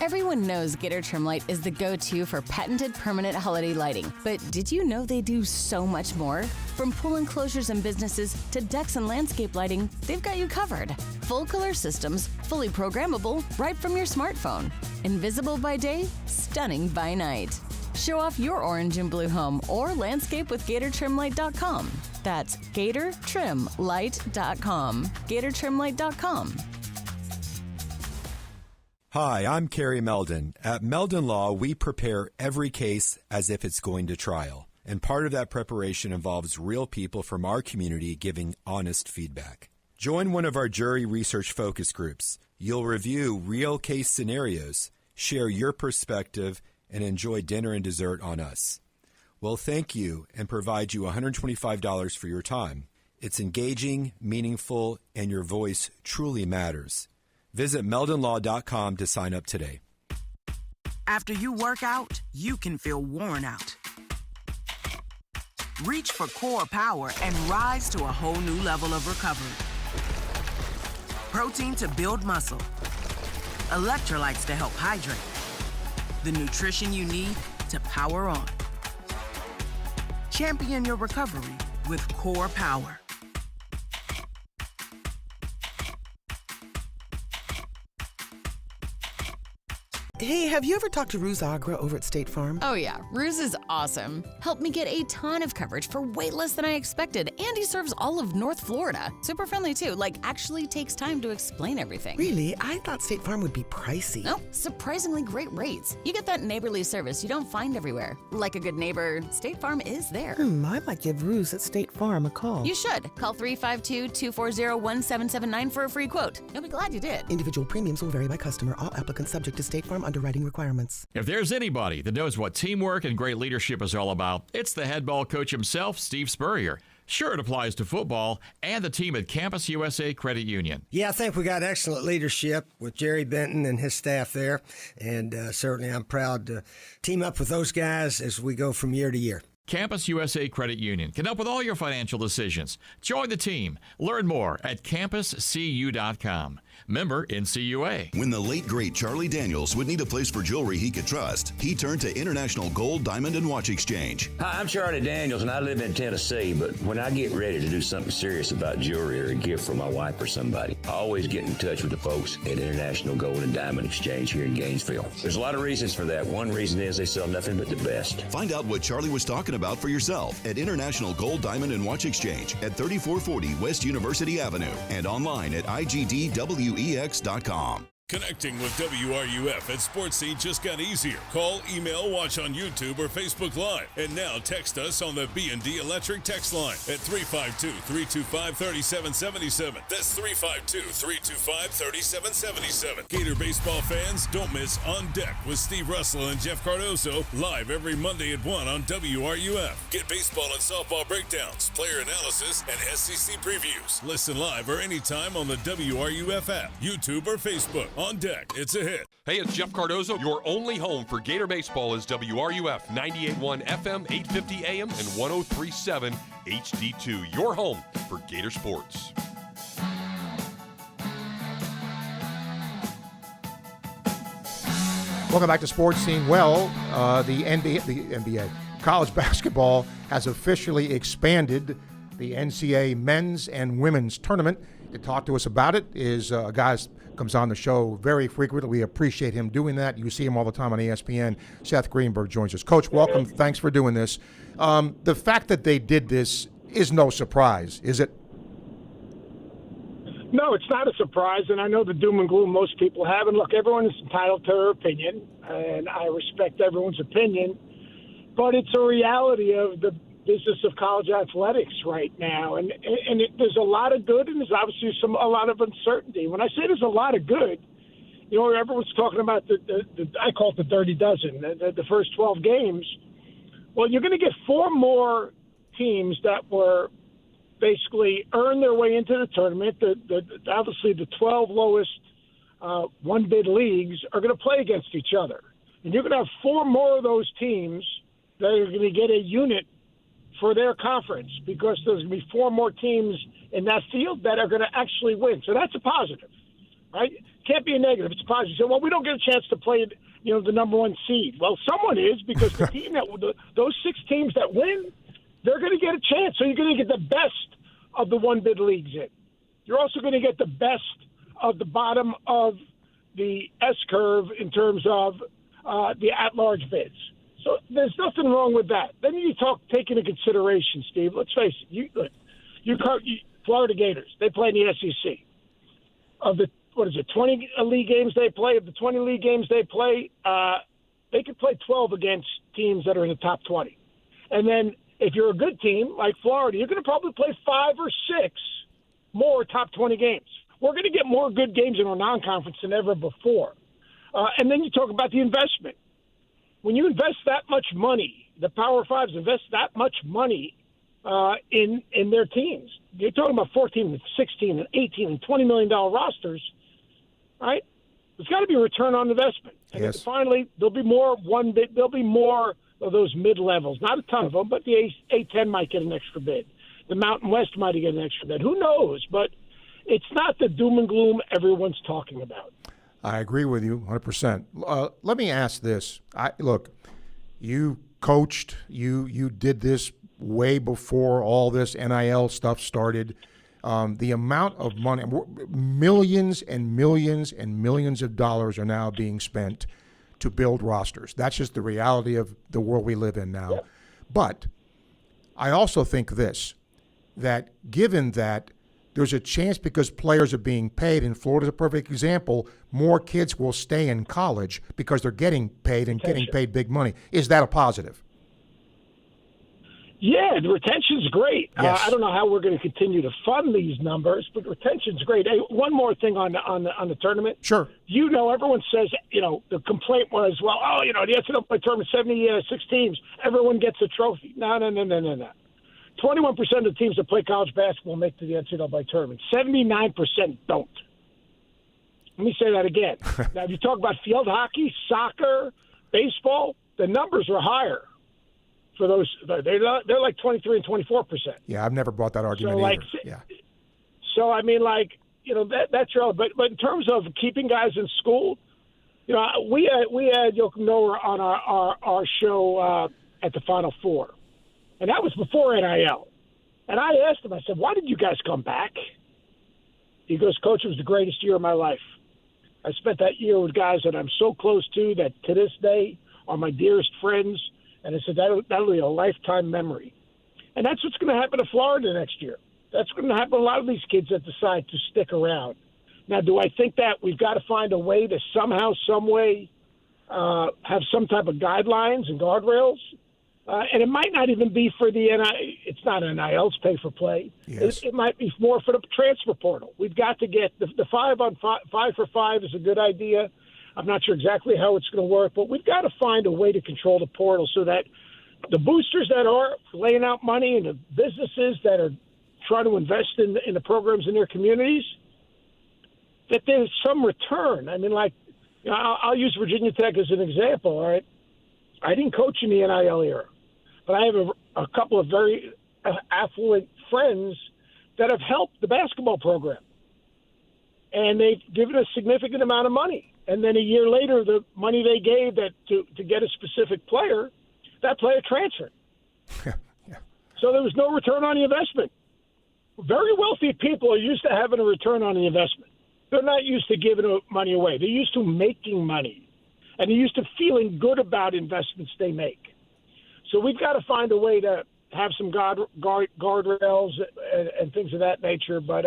Everyone knows Gator Trim Light is the go-to for patented permanent holiday lighting. But did you know they do so much more? From pool enclosures and businesses to decks and landscape lighting, they've got you covered. Full color systems, fully programmable, right from your smartphone. Invisible by day, stunning by night. Show off your orange and blue home or landscape with GatorTrimLight.com. That's GatorTrimLight.com. GatorTrimLight.com. Hi, I'm Kerry Meldon. At Meldon Law, we prepare every case as if it's going to trial. And part of that preparation involves real people from our community giving honest feedback. Join one of our jury research focus groups. You'll review real case scenarios, share your perspective, and enjoy dinner and dessert on us. We'll thank you and provide you $125 for your time. It's engaging, meaningful, and your voice truly matters. Visit meldonlaw.com to sign up today. After you work out, you can feel worn out. Reach for Core Power and rise to a whole new level of recovery. Protein to build muscle. Electrolytes to help hydrate. The nutrition you need to power on. Champion your recovery with Core Power. Hey, have you ever talked to Ruse Agra over at State Farm? Oh yeah, Ruse is awesome. Helped me get a ton of coverage for way less than I expected, and he serves all of North Florida. Super friendly too, actually takes time to explain everything. Really? I thought State Farm would be pricey. No, surprisingly great rates. You get that neighborly service you don't find everywhere. Like a good neighbor, State Farm is there. I might give Ruse at State Farm a call. You should. Call 352-240-1779 for a free quote. You'll be glad you did. Individual premiums will vary by customer. All applicants subject to State Farm underwriting requirements. If there's anybody that knows what teamwork and great leadership is all about, it's the head ball coach himself, Steve Spurrier. Sure, it applies to football and the team at Campus USA Credit Union. Yeah, I think we got excellent leadership with Jerry Benton and his staff there, and certainly I'm proud to team up with those guys as we go from year to year. Campus USA Credit Union can help with all your financial decisions. Join the team. Learn more at campuscu.com. Member NCUA. When the late, great Charlie Daniels would need a place for jewelry he could trust, he turned to International Gold, Diamond, and Watch Exchange. Hi, I'm Charlie Daniels, and I live in Tennessee, but when I get ready to do something serious about jewelry or a gift for my wife or somebody, I always get in touch with the folks at International Gold and Diamond Exchange here in Gainesville. There's a lot of reasons for that. One reason is they sell nothing but the best. Find out what Charlie was talking about for yourself at International Gold, Diamond, and Watch Exchange at 3440 West University Avenue and online at igdwex.com. Connecting with WRUF at Sports Scene just got easier. Call, email, watch on YouTube or Facebook Live. And now text us on the B&D Electric text line at 352-325-3777. That's 352-325-3777. Gator baseball fans, don't miss On Deck with Steve Russell and Jeff Cardoso live every Monday at 1 on WRUF. Get baseball and softball breakdowns, player analysis, and SEC previews. Listen live or anytime on the WRUF app, YouTube, or Facebook. On Deck, it's a hit. Hey, it's Jeff Cardozo. Your only home for Gator baseball is WRUF 98.1 FM, 850 AM, and 103.7 HD2. Your home for Gator sports. Welcome back to Sports Scene. Well, the NBA, college basketball has officially expanded the NCAA men's and women's tournament. to talk to us about it is a guy who comes on the show very frequently. We appreciate him doing that. You see him all the time on ESPN. Seth Greenberg joins us. Coach, welcome. Thanks for doing this. The fact that they did this is no surprise, is it? No, it's not a surprise, and I know the doom and gloom most people have. And look, everyone is entitled to their opinion, and I respect everyone's opinion. But it's a reality of the business of college athletics right now, and there's a lot of good, and there's obviously a lot of uncertainty. When I say there's a lot of good, you know, everyone's talking about the I call it the dirty dozen, the first 12 games. Well, you're going to get 4 more teams that were basically earn their way into the tournament. Obviously, the 12 lowest one-bid leagues are going to play against each other. And you're going to have 4 more of those teams that are going to get a unit for their conference because there's going to be 4 more teams in that field that are going to actually win. So that's a positive, right? Can't be a negative. It's a positive. So, well, we don't get a chance to play, you know, the number 1 seed. Well, someone is, because the team those 6 teams that win, they're going to get a chance. So you're going to get the best of the one-bid leagues in. You're also going to get the best of the bottom of the S-curve in terms of the at-large bids. So there's nothing wrong with that. Then you take into consideration, Steve, let's face it, Florida Gators, they play in the SEC. Of the, 20 league games they play, of the 20 league games they play, they could play 12 against teams that are in the top 20. And then if you're a good team like Florida, you're going to probably play 5 or 6 more top 20 games. We're going to get more good games in our non-conference than ever before. And then you talk about the investment. When you invest that much money, the Power Fives invest that much money in their teams. You're talking about 14 and 16 and 18 and $20 million rosters, right? There's got to be a return on investment. And yes. Finally, there'll be more there'll be more of those mid-levels. Not a ton of them, but the A10 might get an extra bid. The Mountain West might get an extra bid. Who knows? But it's not the doom and gloom everyone's talking about. I agree with you 100%. Let me ask this. Look, you coached, you did this way before all this NIL stuff started. The amount of money, millions and millions and millions of dollars are now being spent to build rosters. That's just the reality of the world we live in now. Yeah. But I also think this, that given that there's a chance because players are being paid, and Florida's a perfect example, more kids will stay in college because they're getting paid and getting paid big money. Is that a positive? Yeah, the retention's great. Yes. I don't know how we're going to continue to fund these numbers, but retention's great. Hey, one more thing on the tournament. Sure. You know, everyone says, you know, the complaint was, well, the NCAA tournament, 76 teams, everyone gets a trophy. No. 21% of the teams that play college basketball make to the NCAA tournament. 79% don't. Let me say that again. Now, if you talk about field hockey, soccer, baseball, the numbers are higher. For those, they're like 23 and 24%. Yeah, I've never brought that argument either. Yeah. So I mean, that's relevant. But in terms of keeping guys in school, you know, we had Joachim Noah on our show at the Final Four, and that was before NIL. And I asked him, I said, "Why did you guys come back?" He goes, "Coach, it was the greatest year of my life. I spent that year with guys that I'm so close to that to this day are my dearest friends." And I said, that'll be a lifetime memory. And that's what's going to happen to Florida next year. That's going to happen to a lot of these kids that decide to stick around. Now, do I think that we've got to find a way to somehow, some way, have some type of guidelines and guardrails? And it might not even be for the NIL. It's not NIL, it's pay for play. Yes. It might be more for the transfer portal. We've got to get the 5 for 5 is a good idea. I'm not sure exactly how it's going to work, but we've got to find a way to control the portal so that the boosters that are laying out money and the businesses that are trying to invest in the programs in their communities, that there's some return. I mean, I'll use Virginia Tech as an example, all right? I didn't coach in the NIL era, but I have a couple of very affluent friends that have helped the basketball program. And they've given a significant amount of money. And then a year later, the money they gave to get a specific player, that player transferred. Yeah. So there was no return on the investment. very wealthy people are used to having a return on the investment. They're not used to giving money away. They're used to making money, and they're used to feeling good about investments they make. So we've got to find a way to have some guardrails and things of that nature. But,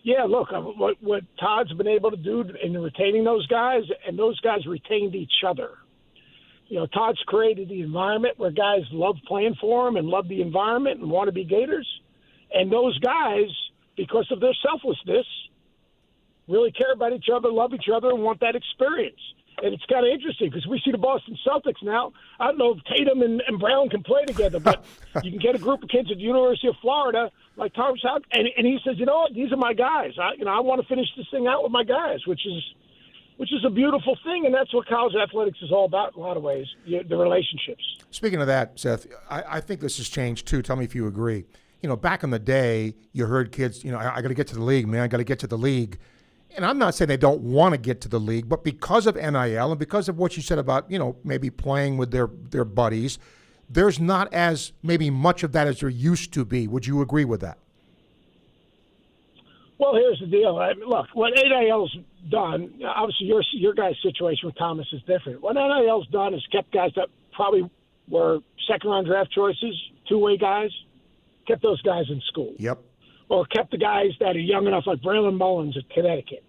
yeah, look, what Todd's been able to do in retaining those guys, and those guys retained each other. You know, Todd's created the environment where guys love playing for him and love the environment and want to be Gators. And those guys, because of their selflessness, really care about each other, love each other, and want that experience. And it's kind of interesting because we see the Boston Celtics now. I don't know if Tatum and Brown can play together, but you can get a group of kids at the University of Florida like Tom's out, and he says, you know what, these are my guys. I want to finish this thing out with my guys, which is a beautiful thing, and that's what college athletics is all about in a lot of ways, the relationships. Speaking of that, Seth, I think this has changed too. Tell me if you agree. You know, back in the day, you heard kids, you know, I got to get to the league, man. I got to get to the league. And I'm not saying they don't want to get to the league, but because of NIL and because of what you said about, you know, maybe playing with their buddies, there's not as maybe much of that as there used to be. Would you agree with that? Well, here's the deal. Look, what NIL's done, obviously your guys' situation with Thomas is different. What NIL's done is kept guys that probably were second-round draft choices, two-way guys, kept those guys in school. Yep. Or kept the guys that are young enough, like Braylon Mullins at Connecticut,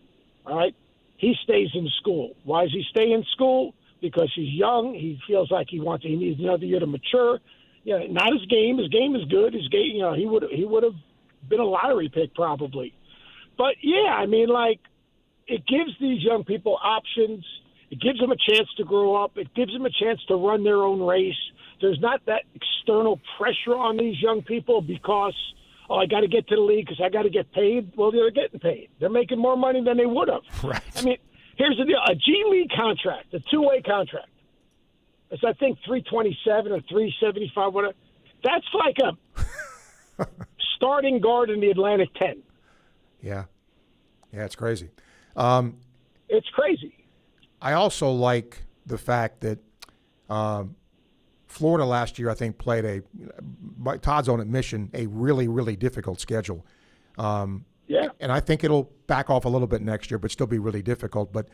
all right? He stays in school. Why does he stay in school? Because he's young. He feels like he needs another year to mature. You know, not his game. His game is good. His game, you know, he would have been a lottery pick probably. But, yeah, I mean, like, it gives these young people options. It gives them a chance to grow up. It gives them a chance to run their own race. There's not that external pressure on these young people because – I got to get to the league because I got to get paid. Well, they're getting paid. They're making more money than they would have. Right. I mean, here's the deal. A G League contract, a two-way contract, it's, I think, $327 or $375, whatever. That's like a starting guard in the Atlantic 10. Yeah. Yeah, it's crazy. It's crazy. I also like the fact that Florida last year, I think, played by Todd's own admission, a really, really difficult schedule. Yeah. And I think it'll back off a little bit next year, but still be really difficult. But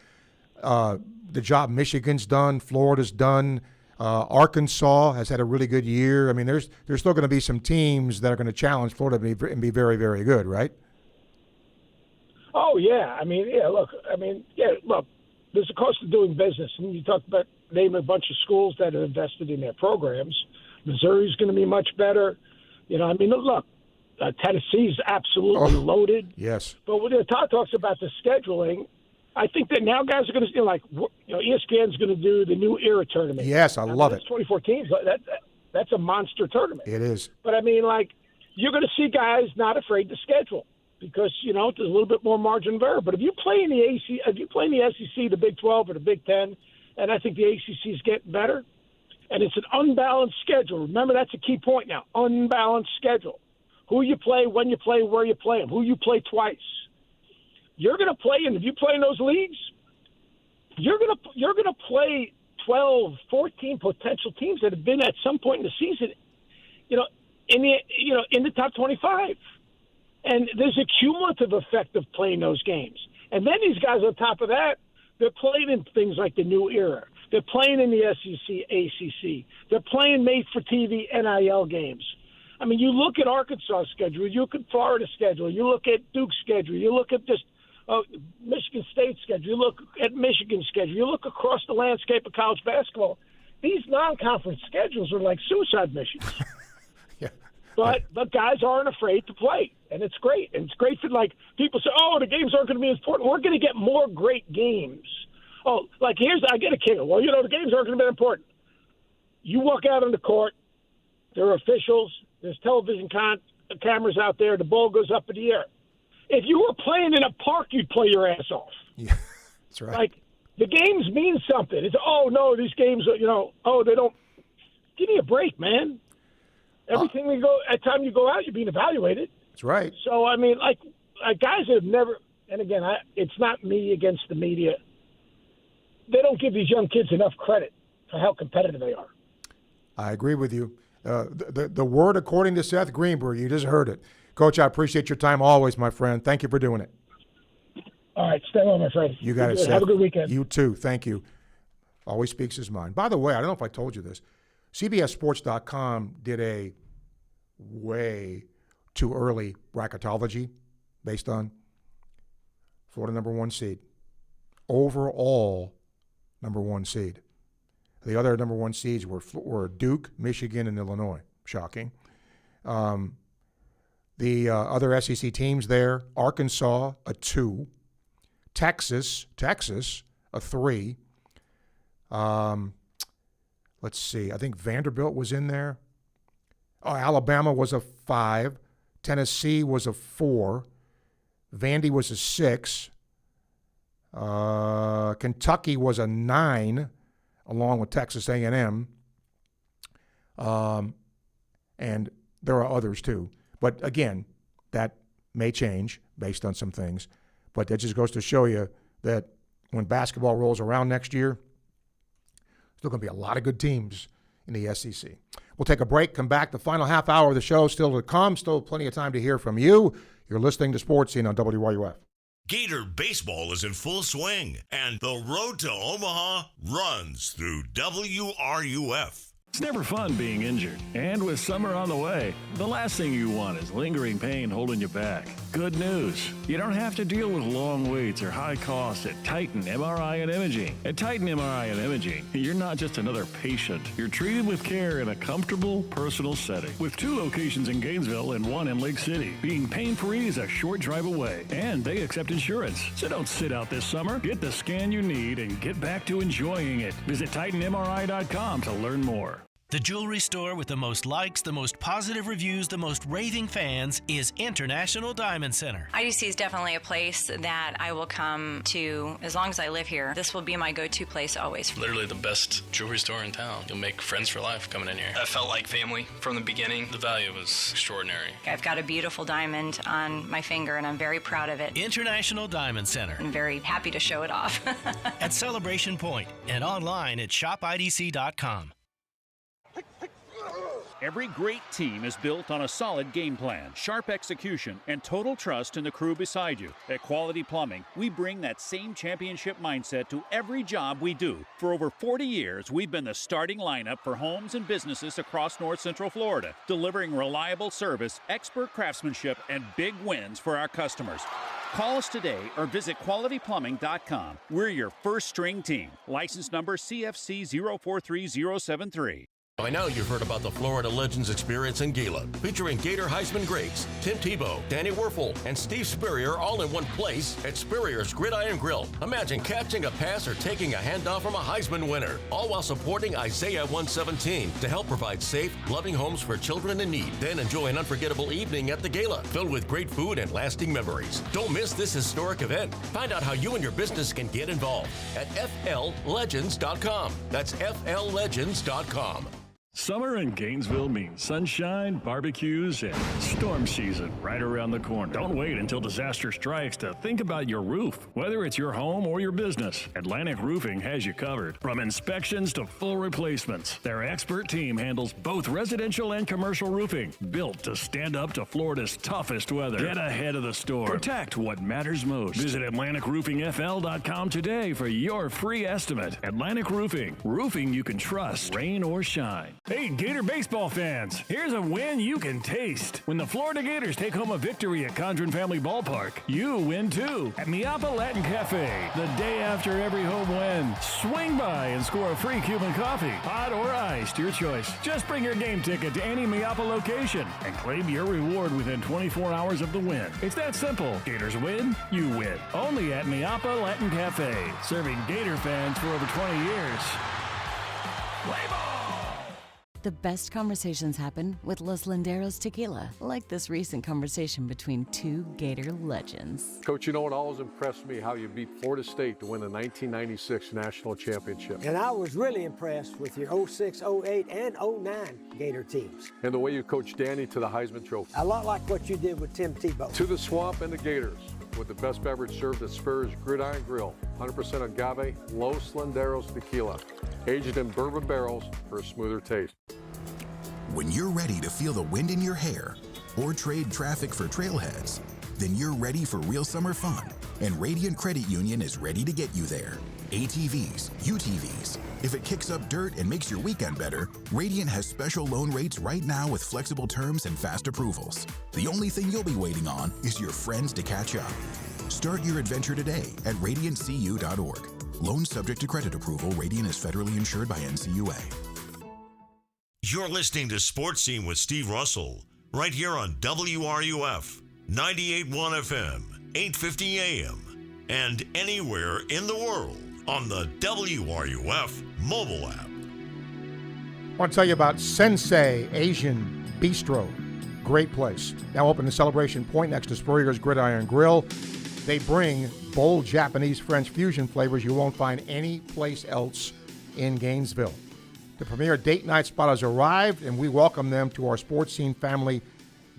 the job Michigan's done, Florida's done, Arkansas has had a really good year. I mean, there's still going to be some teams that are going to challenge Florida and be very, very good, right? Oh, yeah. I mean, yeah, look, there's a cost of doing business. And you talked about name a bunch of schools that are invested in their programs. Missouri's going to be much better. You know, I mean, look, Tennessee's absolutely loaded. Yes. But when Todd talks about the scheduling, I think that now guys are going to, ESPN's going to do the New Era tournament. Yes, I love it. 24 teams. That's a monster tournament. It is. But, I mean, like, you're going to see guys not afraid to schedule because, you know, there's a little bit more margin of error. But if you play in the SEC, the Big 12, or the Big 10, and I think the ACC is getting better, and it's an unbalanced schedule. Remember, that's a key point now, unbalanced schedule. Who you play, when you play, where you play them, who you play twice. You're going to play, and if you play in those leagues, you're going to play 12, 14 potential teams that have been at some point in the season, in the top 25. And there's a cumulative effect of playing those games. And then these guys on top of that, they're playing in things like the New Era. They're playing in the SEC, ACC. They're playing made-for-TV NIL games. I mean, you look at Arkansas' schedule, you look at Florida's schedule, you look at Duke's schedule, you look at just Michigan State's schedule, you look at Michigan's schedule, you look across the landscape of college basketball. These non-conference schedules are like suicide missions. Yeah. But guys aren't afraid to play, and it's great. And it's great for, like, people say, the games aren't going to be as important. We're going to get more great games. I get a kicker. Well, the games aren't going to be important. You walk out on the court, there are officials, there's television cameras out there, the ball goes up in the air. If you were playing in a park, you'd play your ass off. Yeah, that's right. Like, the games mean something. It's, these games, they don't. Give me a break, man. Everything time you go out, you're being evaluated. That's right. So, I mean, like guys have never, and again, it's not me against the media. They don't give these young kids enough credit for how competitive they are. I agree with you. The word, according to Seth Greenberg, you just heard it. Coach, I appreciate your time always, my friend. Thank you for doing it. All right, stay well, my friend. You got it, Seth. Have a good weekend. You too. Thank you. Always speaks his mind. By the way, I don't know if I told you this. CBSSports.com did a way too early bracketology based on Florida number 1 seed. Overall number 1 seed. The other number 1 seeds were Duke, Michigan, and Illinois. Shocking. The other SEC teams there, Arkansas, a 2. Texas, a 3. Let's see. I think Vanderbilt was in there. Oh, Alabama was a 5. Tennessee was a 4. Vandy was a 6. Kentucky was a 9, along with Texas A&M. And there are others too. But again, that may change based on some things. But that just goes to show you that when basketball rolls around next year, still going to be a lot of good teams in the SEC. We'll take a break, come back. The final half hour of the show still to come. Still plenty of time to hear from you. You're listening to Sports Scene on WRUF. Gator baseball is in full swing, and the road to Omaha runs through WRUF. It's never fun being injured. And with summer on the way, the last thing you want is lingering pain holding you back. Good news. You don't have to deal with long waits or high costs at Titan MRI and Imaging. At Titan MRI and Imaging, you're not just another patient. You're treated with care in a comfortable, personal setting. With 2 locations in Gainesville and 1 in Lake City. Being pain-free is a short drive away. And they accept insurance. So don't sit out this summer. Get the scan you need and get back to enjoying it. Visit TitanMRI.com to learn more. The jewelry store with the most likes, the most positive reviews, the most raving fans is International Diamond Center. IDC is definitely a place that I will come to as long as I live here. This will be my go-to place always. Literally the best jewelry store in town. You'll make friends for life coming in here. I felt like family from the beginning. The value was extraordinary. I've got a beautiful diamond on my finger, and I'm very proud of it. International Diamond Center. I'm very happy to show it off. At Celebration Point and online at shopidc.com. Every great team is built on a solid game plan, sharp execution, and total trust in the crew beside you. At Quality Plumbing, we bring that same championship mindset to every job we do. For over 40 years, we've been the starting lineup for homes and businesses across North Central Florida, delivering reliable service, expert craftsmanship, and big wins for our customers. Call us today or visit qualityplumbing.com. We're your first string team. License number CFC 043073. By now, you've heard about the Florida Legends Experience in Gila, featuring Gator Heisman greats Tim Tebow, Danny Werfel, and Steve Spurrier all in one place at Spurrier's Gridiron Grill. Imagine catching a pass or taking a handoff from a Heisman winner, all while supporting Isaiah 117 to help provide safe, loving homes for children in need. Then enjoy an unforgettable evening at the Gala, filled with great food and lasting memories. Don't miss this historic event. Find out how you and your business can get involved at FLLegends.com. That's FLLegends.com. Summer in Gainesville means sunshine, barbecues, and storm season right around the corner. Don't wait until disaster strikes to think about your roof. Whether it's your home or your business, Atlantic Roofing has you covered. From inspections to full replacements, their expert team handles both residential and commercial roofing, built to stand up to Florida's toughest weather. Get ahead of the storm. Protect what matters most. Visit AtlanticRoofingFL.com today for your free estimate. Atlantic Roofing. Roofing you can trust, rain or shine. Hey, Gator baseball fans, here's a win you can taste. When the Florida Gators take home a victory at Condren Family Ballpark, you win too at Miapa Latin Cafe. The day after every home win, swing by and score a free Cuban coffee, hot or iced, your choice. Just bring your game ticket to any Miapa location and claim your reward within 24 hours of the win. It's that simple. Gators win, you win. Only at Miapa Latin Cafe, serving Gator fans for over 20 years. Play ball! The best conversations happen with Los Landeros tequila, like this recent conversation between 2 Gator legends. Coach, you know what always impressed me? How you beat Florida State to win the 1996 national championship. And I was really impressed with your 06, 08, and 09 Gator teams. And the way you coached Danny to the Heisman Trophy. A lot like what you did with Tim Tebow. To the Swamp and the Gators, with the best beverage served at Spurrier's Gridiron Grill. 100% agave, Los Landeros tequila. Aged in bourbon barrels for a smoother taste. When you're ready to feel the wind in your hair, or trade traffic for trailheads? Then you're ready for real summer fun, and Radiant Credit Union is ready to get you there. ATVs, UTVs. If it kicks up dirt and makes your weekend better, Radiant has special loan rates right now with flexible terms and fast approvals. The only thing you'll be waiting on is your friends to catch up. Start your adventure today at radiantcu.org. Loans subject to credit approval. Radiant is federally insured by NCUA. You're listening to Sports Scene with Steve Russell, right here on WRUF, 98.1 FM, 850 AM, and anywhere in the world on the WRUF mobile app. I want to tell you about Sensei Asian Bistro. Great place. Now open in Celebration Point next to Spurrier's Gridiron Grill. They bring bold Japanese French fusion flavors you won't find any place else in Gainesville. The premier date night spot has arrived, and we welcome them to our Sports Scene family.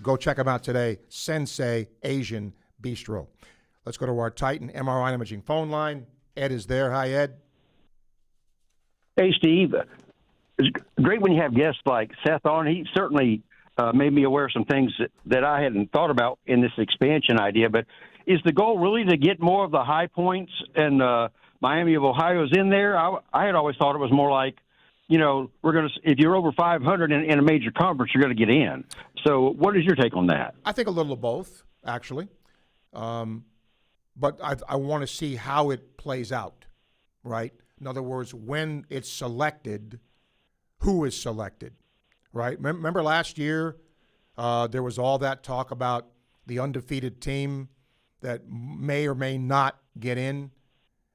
Go check them out today, Sensei Asian Bistro. Let's go to our Titan MRI Imaging phone line. Ed is there. Hi, Ed. Hey, Steve. It's great when you have guests like Seth on. He certainly made me aware of some things that I hadn't thought about in this expansion idea. But is the goal really to get more of the high points and Miami of Ohio's in there? I had always thought it was more like, you know, if you're over 500 in a major conference, you're going to get in. So what is your take on that? I think a little of both, actually. But I want to see how it plays out, right? In other words, when it's selected, who is selected, right? Remember last year, there was all that talk about the undefeated team that may or may not get in.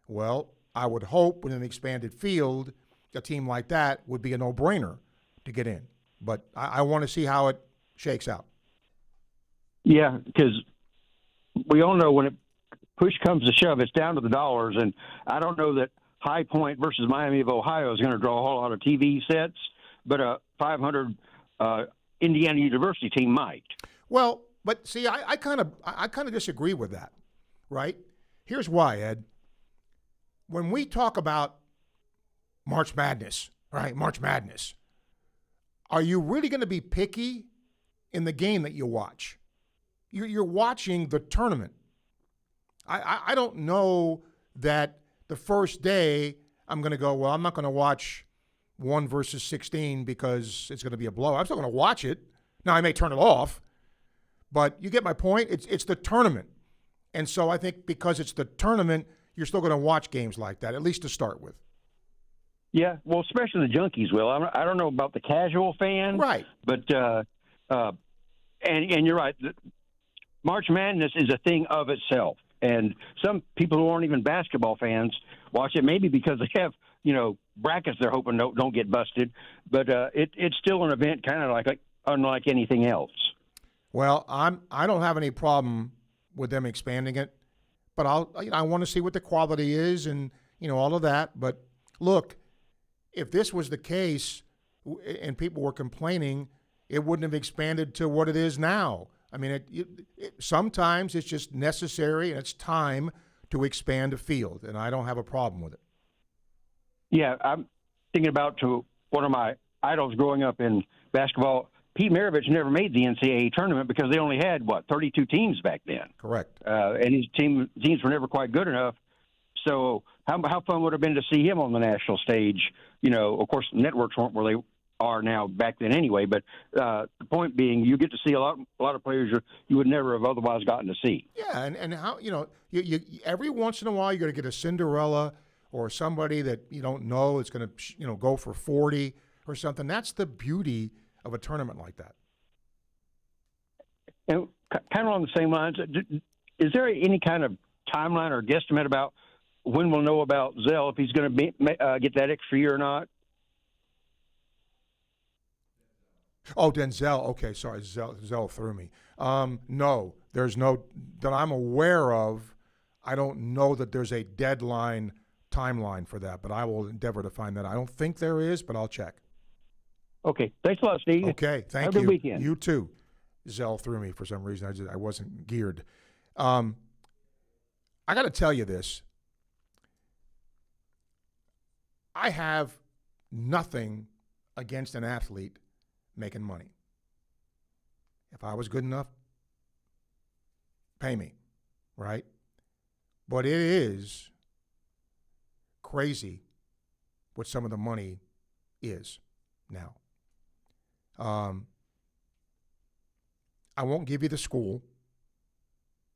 Well, I would hope with an expanded field, a team like that would be a no-brainer to get in. But I want to see how it shakes out. Yeah, because we all know when push comes to shove, it's down to the dollars. And I don't know that High Point versus Miami of Ohio is going to draw a whole lot of TV sets, but a 500 Indiana University team might. Well, but see, I kind of disagree with that, right? Here's why, Ed. When we talk about March Madness, right? March Madness. Are you really going to be picky in the game that you watch? You're watching the tournament. I don't know that the first day I'm going to go, well, I'm not going to watch 1 versus 16 because it's going to be a blow. I'm still going to watch it. Now, I may turn it off, but you get my point. It's the tournament. And so I think because it's the tournament, you're still going to watch games like that, at least to start with. Yeah, well, especially the junkies will. I don't know about the casual fan. Right. But, and you're right. March Madness is a thing of itself. And some people who aren't even basketball fans watch it, maybe because they have, brackets they're hoping don't get busted. But it's still an event kind of like unlike anything else. Well, I don't have any problem with them expanding it. But I want to see what the quality is and, all of that. But, look, if this was the case and people were complaining, it wouldn't have expanded to what it is now. I mean, sometimes it's just necessary and it's time to expand a field, and I don't have a problem with it. Yeah, I'm thinking about one of my idols growing up in basketball. Pete Maravich never made the NCAA tournament because they only had, 32 teams back then. Correct. And his teams were never quite good enough. So how fun would it have been to see him on the national stage? Of course, networks weren't where they are now back then anyway. But the point being, you get to see a lot of players you would never have otherwise gotten to see. Yeah, and how you every once in a while you're going to get a Cinderella or somebody that you don't know is going to go for 40 or something. That's the beauty of a tournament like that. And kind of on the same lines, is there any kind of timeline or guesstimate about when we'll know about Zell, if he's going to get that extra year or not? Oh, Denzel. Okay, sorry, Zell threw me. No, there's no that I'm aware of. I don't know that there's a timeline for that, but I will endeavor to find that. I don't think there is, but I'll check. Okay, thanks a lot, Steve. Okay, thank you. Have a good weekend. You too. Zell threw me for some reason. I wasn't geared. I got to tell you this. I have nothing against an athlete making money. If I was good enough, pay me, right? But it is crazy what some of the money is now. I won't give you the school,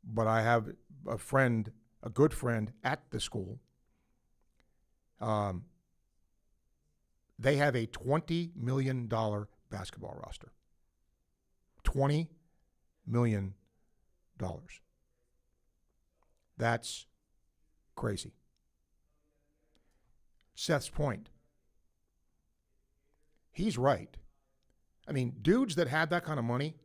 but I have a friend, a good friend at the school. They have a $20 million basketball roster. $20 million. That's crazy. Seth's point. He's right. I mean, dudes that have that kind of money,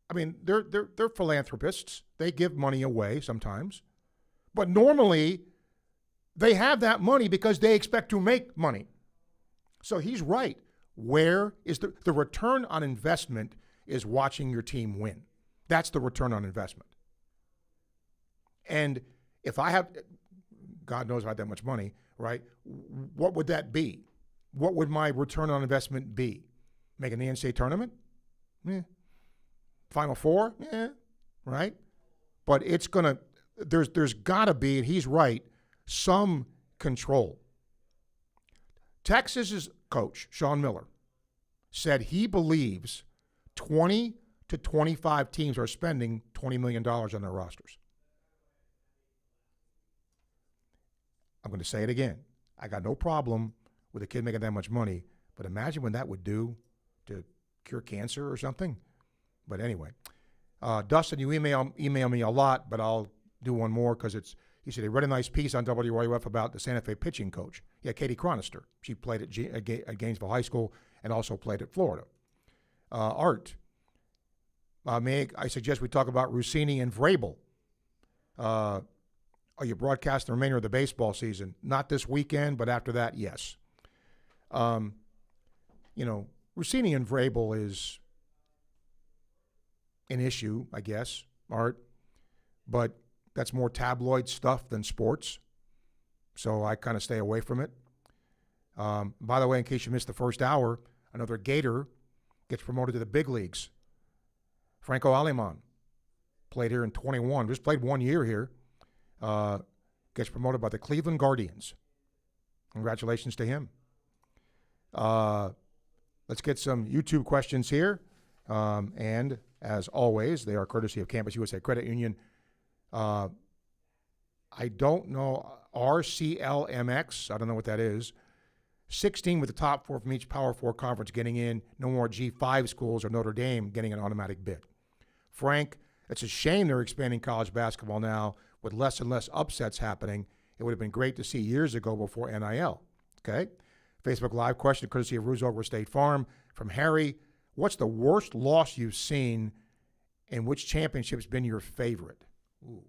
I mean, they're philanthropists. They give money away sometimes. But normally, they have that money because they expect to make money. So he's right. Where is the return on investment is watching your team win. That's the return on investment. And if I have, God knows I have that much money, right? What would that be? What would my return on investment be? Making the NCAA tournament? Yeah. Final Four? Yeah. Right? But it's going to, there's got to be, and he's right, some control. Texas's coach, Sean Miller, said he believes 20 to 25 teams are spending $20 million on their rosters. I'm going to say it again. I got no problem with a kid making that much money, but imagine what that would do to cure cancer or something. But anyway, Dustin, you email me a lot, but I'll do one more because he said he read a nice piece on WRUF about the Santa Fe pitching coach. Yeah, Katie Chronister. She played at Gainesville High School and also played at Florida. Art, I suggest we talk about Rossini and Vrabel. Are you broadcasting the remainder of the baseball season? Not this weekend, but after that, yes. Rossini and Vrabel is an issue, I guess, Art, but that's more tabloid stuff than sports, so I kind of stay away from it. By the way, in case you missed the first hour, another Gator gets promoted to the big leagues. Franco Aleman played here in 21, just played 1 year here, gets promoted by the Cleveland Guardians. Congratulations to him. Let's get some YouTube questions here. And as always, they are courtesy of Campus USA Credit Union. I don't know, RCLMX, I don't know what that is. 16 with the top 4 from each Power 4 conference getting in. No more G5 schools or Notre Dame getting an automatic bid. Frank, it's a shame they're expanding college basketball now with less and less upsets happening. It would have been great to see years ago before NIL. Okay? Facebook Live question, courtesy of Ruse over State Farm. From Harry, what's the worst loss you've seen and which championship's been your favorite? Ooh.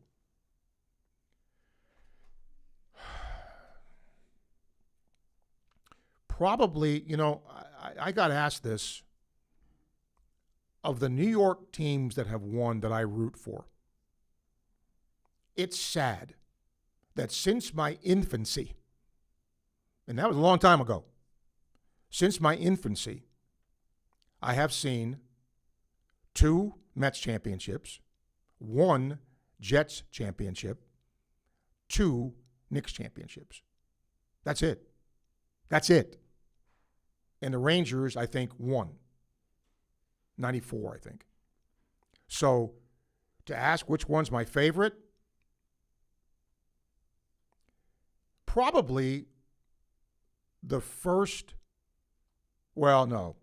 Probably, I got asked this. Of the New York teams that have won that I root for, it's sad that since my infancy, and that was a long time ago, since my infancy, I have seen 2 Mets championships, 1 Jets championship, 2 Knicks championships. That's it. That's it. And the Rangers, I think, won. 94, I think. So to ask which one's my favorite, probably the first, the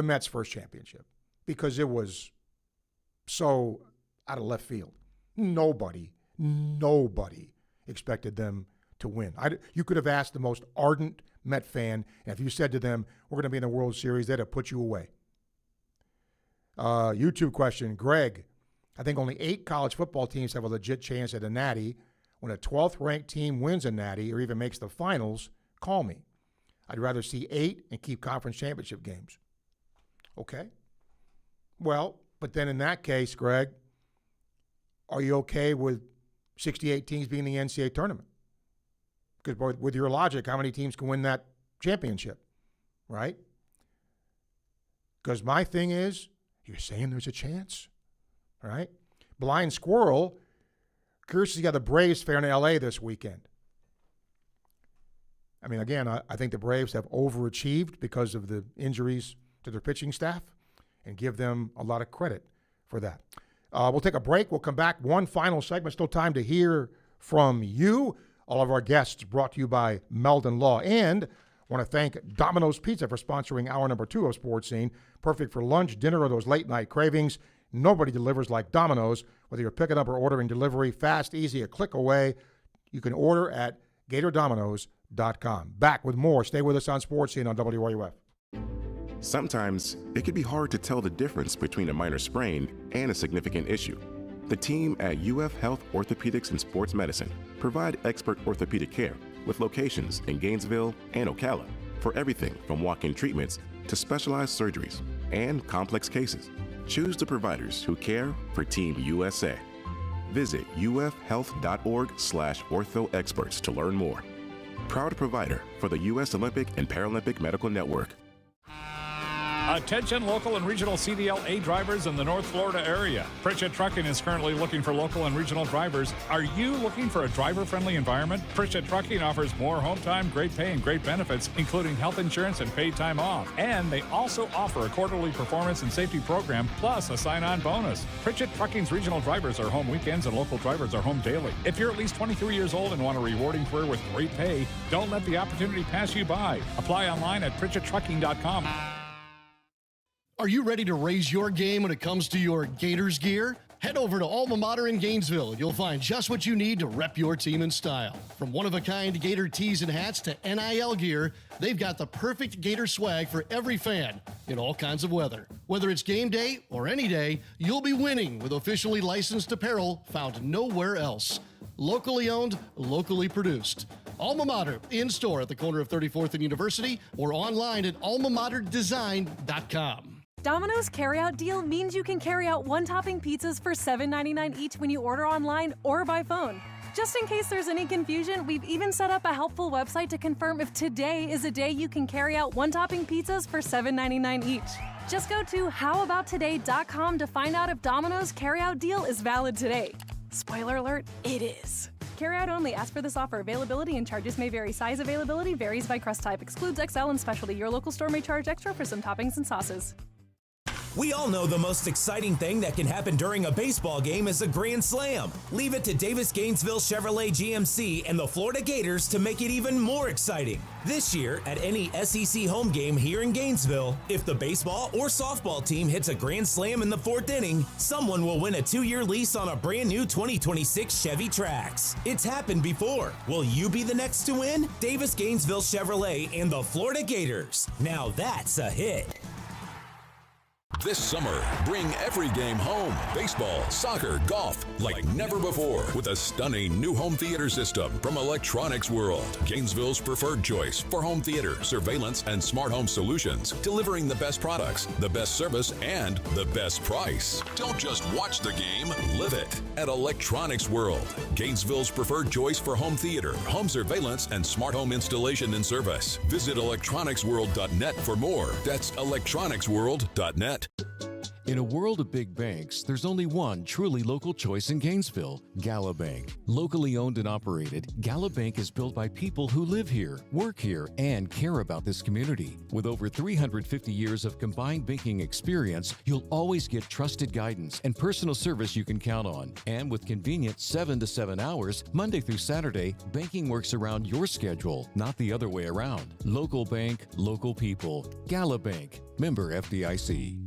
Mets' first championship, because it was so out of left field. Nobody expected them to win. You could have asked the most ardent Met fan, and if you said to them, we're going to be in the World Series, they'd have put you away. YouTube question, Greg, I think only 8 college football teams have a legit chance at a natty. When a 12th ranked team wins a natty or even makes the finals, call me. I'd rather see 8 and keep conference championship games. Okay. Well, but then in that case, Greg, are you okay with 68 teams being in the NCAA tournament? Because with your logic, how many teams can win that championship, right? Because my thing is, you're saying there's a chance, all right? Blind Squirrel, Kirsty's got the Braves fair in L.A. this weekend. I mean, again, I think the Braves have overachieved because of the injuries to their pitching staff and give them a lot of credit for that. We'll take a break. We'll come back. One final segment. Still time to hear from you. All of our guests brought to you by Meldon Law. And I want to thank Domino's Pizza for sponsoring hour number 2 of Sports Scene. Perfect for lunch, dinner, or those late-night cravings. Nobody delivers like Domino's. Whether you're picking up or ordering delivery, fast, easy, a click away. You can order at GatorDomino's.com. Back with more. Stay with us on Sports Scene on WRUF. Sometimes it can be hard to tell the difference between a minor sprain and a significant issue. The team at UF Health Orthopedics and Sports Medicine provide expert orthopedic care with locations in Gainesville and Ocala for everything from walk-in treatments to specialized surgeries and complex cases. Choose the providers who care for Team USA. Visit ufhealth.org/orthoexperts to learn more. Proud provider for the U.S. Olympic and Paralympic Medical Network. Attention local and regional CDL-A drivers in the North Florida area. Pritchett Trucking is currently looking for local and regional drivers. Are you looking for a driver-friendly environment? Pritchett Trucking offers more home time, great pay, and great benefits, including health insurance and paid time off. And they also offer a quarterly performance and safety program, plus a sign-on bonus. Pritchett Trucking's regional drivers are home weekends and local drivers are home daily. If you're at least 23 years old and want a rewarding career with great pay, don't let the opportunity pass you by. Apply online at PritchettTrucking.com. Are you ready to raise your game when it comes to your Gators gear? Head over to Alma Mater in Gainesville and you'll find just what you need to rep your team in style. From one-of-a-kind Gator tees and hats to NIL gear, they've got the perfect Gator swag for every fan in all kinds of weather. Whether it's game day or any day, you'll be winning with officially licensed apparel found nowhere else. Locally owned, locally produced. Alma Mater, in-store at the corner of 34th and University or online at almamaterdesign.com. Domino's carryout deal means you can carry out one-topping pizzas for $7.99 each when you order online or by phone. Just in case there's any confusion, we've even set up a helpful website to confirm if today is a day you can carry out one-topping pizzas for $7.99 each. Just go to howaboutoday.com to find out if Domino's carryout deal is valid today. Spoiler alert, it is. Carryout only. Ask for this offer. Availability and charges may vary. Size availability varies by crust type. Excludes XL and specialty. Your local store may charge extra for some toppings and sauces. We all know the most exciting thing that can happen during a baseball game is a grand slam. Leave it to Davis Gainesville Chevrolet GMC and the Florida Gators to make it even more exciting. This year, at any SEC home game here in Gainesville, if the baseball or softball team hits a grand slam in the 4th inning, someone will win a 2-year lease on a brand new 2026 Chevy Trax. It's happened before. Will you be the next to win? Davis Gainesville Chevrolet and the Florida Gators. Now that's a hit. This summer, bring every game home. Baseball, soccer, golf, like never before with a stunning new home theater system from Electronics World. Gainesville's preferred choice for home theater, surveillance, and smart home solutions. Delivering the best products, the best service, and the best price. Don't just watch the game, live it at Electronics World. Gainesville's preferred choice for home theater, home surveillance, and smart home installation and service. Visit electronicsworld.net for more. That's electronicsworld.net. In a world of big banks, there's only one truly local choice in Gainesville, Gala Bank. Locally owned and operated, Gala Bank is built by people who live here, work here, and care about this community. With over 350 years of combined banking experience, you'll always get trusted guidance and personal service you can count on. And with convenient 7 to 7 hours, Monday through Saturday, banking works around your schedule, not the other way around. Local bank, local people. Gala Bank. Member FDIC.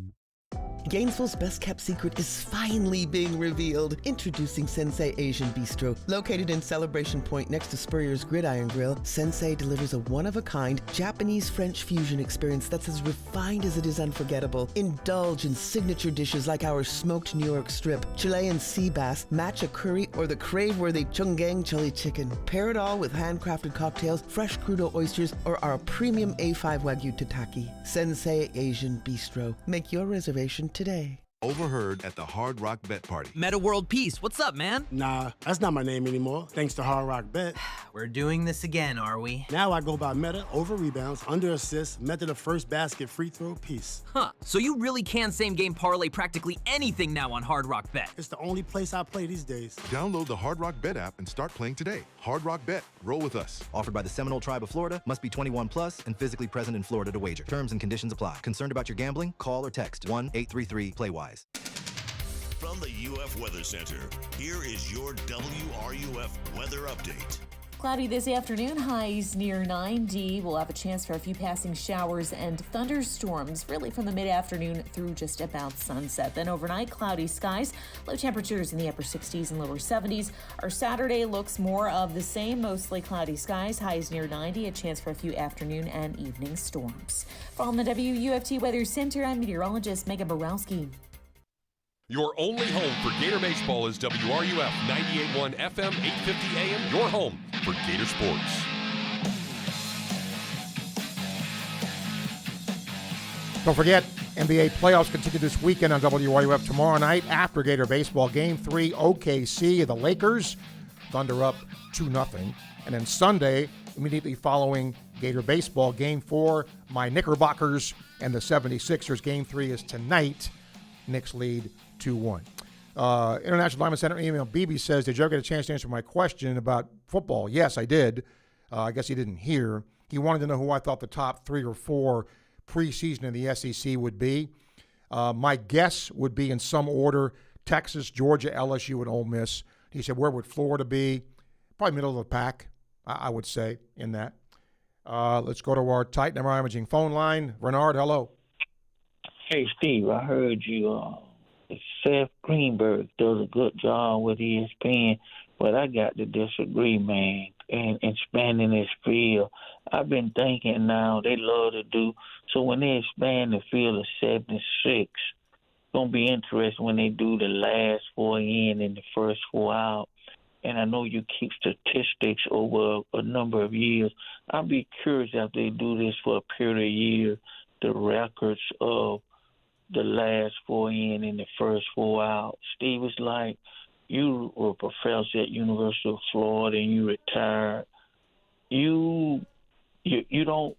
Gainesville's best-kept secret is finally being revealed. Introducing Sensei Asian Bistro. Located in Celebration Point next to Spurrier's Gridiron Grill, Sensei delivers a one-of-a-kind Japanese-French fusion experience that's as refined as it is unforgettable. Indulge in signature dishes like our smoked New York strip, Chilean sea bass, matcha curry, or the crave-worthy chunggang chili chicken. Pair it all with handcrafted cocktails, fresh crudo oysters, or our premium A5 Wagyu tataki. Sensei Asian Bistro. Make your reservation today. Overheard at the Hard Rock Bet Party. Meta World Peace, what's up, man? Nah, that's not my name anymore, thanks to Hard Rock Bet. We're doing this again, are we? Now I go by Meta over rebounds, under assists, Meta the first basket, free throw, piece. Huh, so you really can same-game parlay practically anything now on Hard Rock Bet. It's the only place I play these days. Download the Hard Rock Bet app and start playing today. Hard Rock Bet, roll with us. Offered by the Seminole Tribe of Florida, must be 21 plus and physically present in Florida to wager. Terms and conditions apply. Concerned about your gambling? Call or text 1-833-PLAY-WISE. From the UF Weather Center, here is your WRUF weather update. Cloudy this afternoon, highs near 90. We'll have a chance for a few passing showers and thunderstorms, really from the mid-afternoon through just about sunset. Then overnight, cloudy skies, low temperatures in the upper 60s and lower 70s. Our Saturday looks more of the same, mostly cloudy skies, highs near 90, a chance for a few afternoon and evening storms. From the WUFT Weather Center, I'm meteorologist Megan Borowski. Your only home for Gator baseball is WRUF 98.1 FM, 850 AM, your home for Gator sports. Don't forget, NBA playoffs continue this weekend on WRUF tomorrow night after Gator baseball. Game 3, OKC, the Lakers, Thunder up 2-0. And then Sunday, immediately following Gator baseball, Game 4, my Knickerbockers and the 76ers. Game 3 is tonight. Knicks lead 2-1. International Diamond Center email, BB says, did you ever get a chance to answer my question about football? Yes, I did. I guess he didn't hear. He wanted to know who I thought the top 3 or 4 preseason in the SEC would be. My guess would be in some order, Texas, Georgia, LSU, and Ole Miss. He said, where would Florida be? Probably middle of the pack, I would say, in that. Let's go to our Titan MRI Imaging phone line. Renard, hello. Hey, Steve, I heard you, Seth Greenberg does a good job with ESPN, but I got to disagree, man, and expanding this field. I've been thinking now they love to do, so when they expand the field of 76, it's going to be interesting when they do the last 4 in and the first 4 out. And I know you keep statistics over a number of years. I'd be curious if they do this for a period of years, the records of the last 4 in and the first 4 out. Steve, it's like you were a professor at University of Florida and you retired. You don't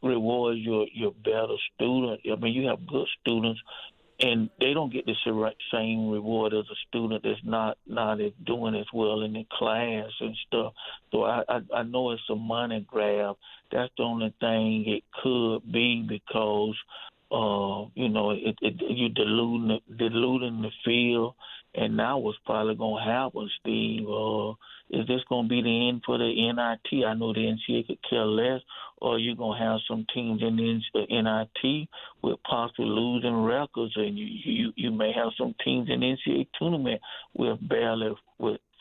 reward your better student. I mean, you have good students, and they don't get the same reward as a student that's not doing as well in the class and stuff. So I know it's a money grab. That's the only thing it could be because you're diluting the field, and now what's probably going to happen, Steve, is this going to be the end for the NIT? I know the NCAA could care less, or you're going to have some teams in the NIT with possibly losing records, and you may have some teams in the NCAA tournament with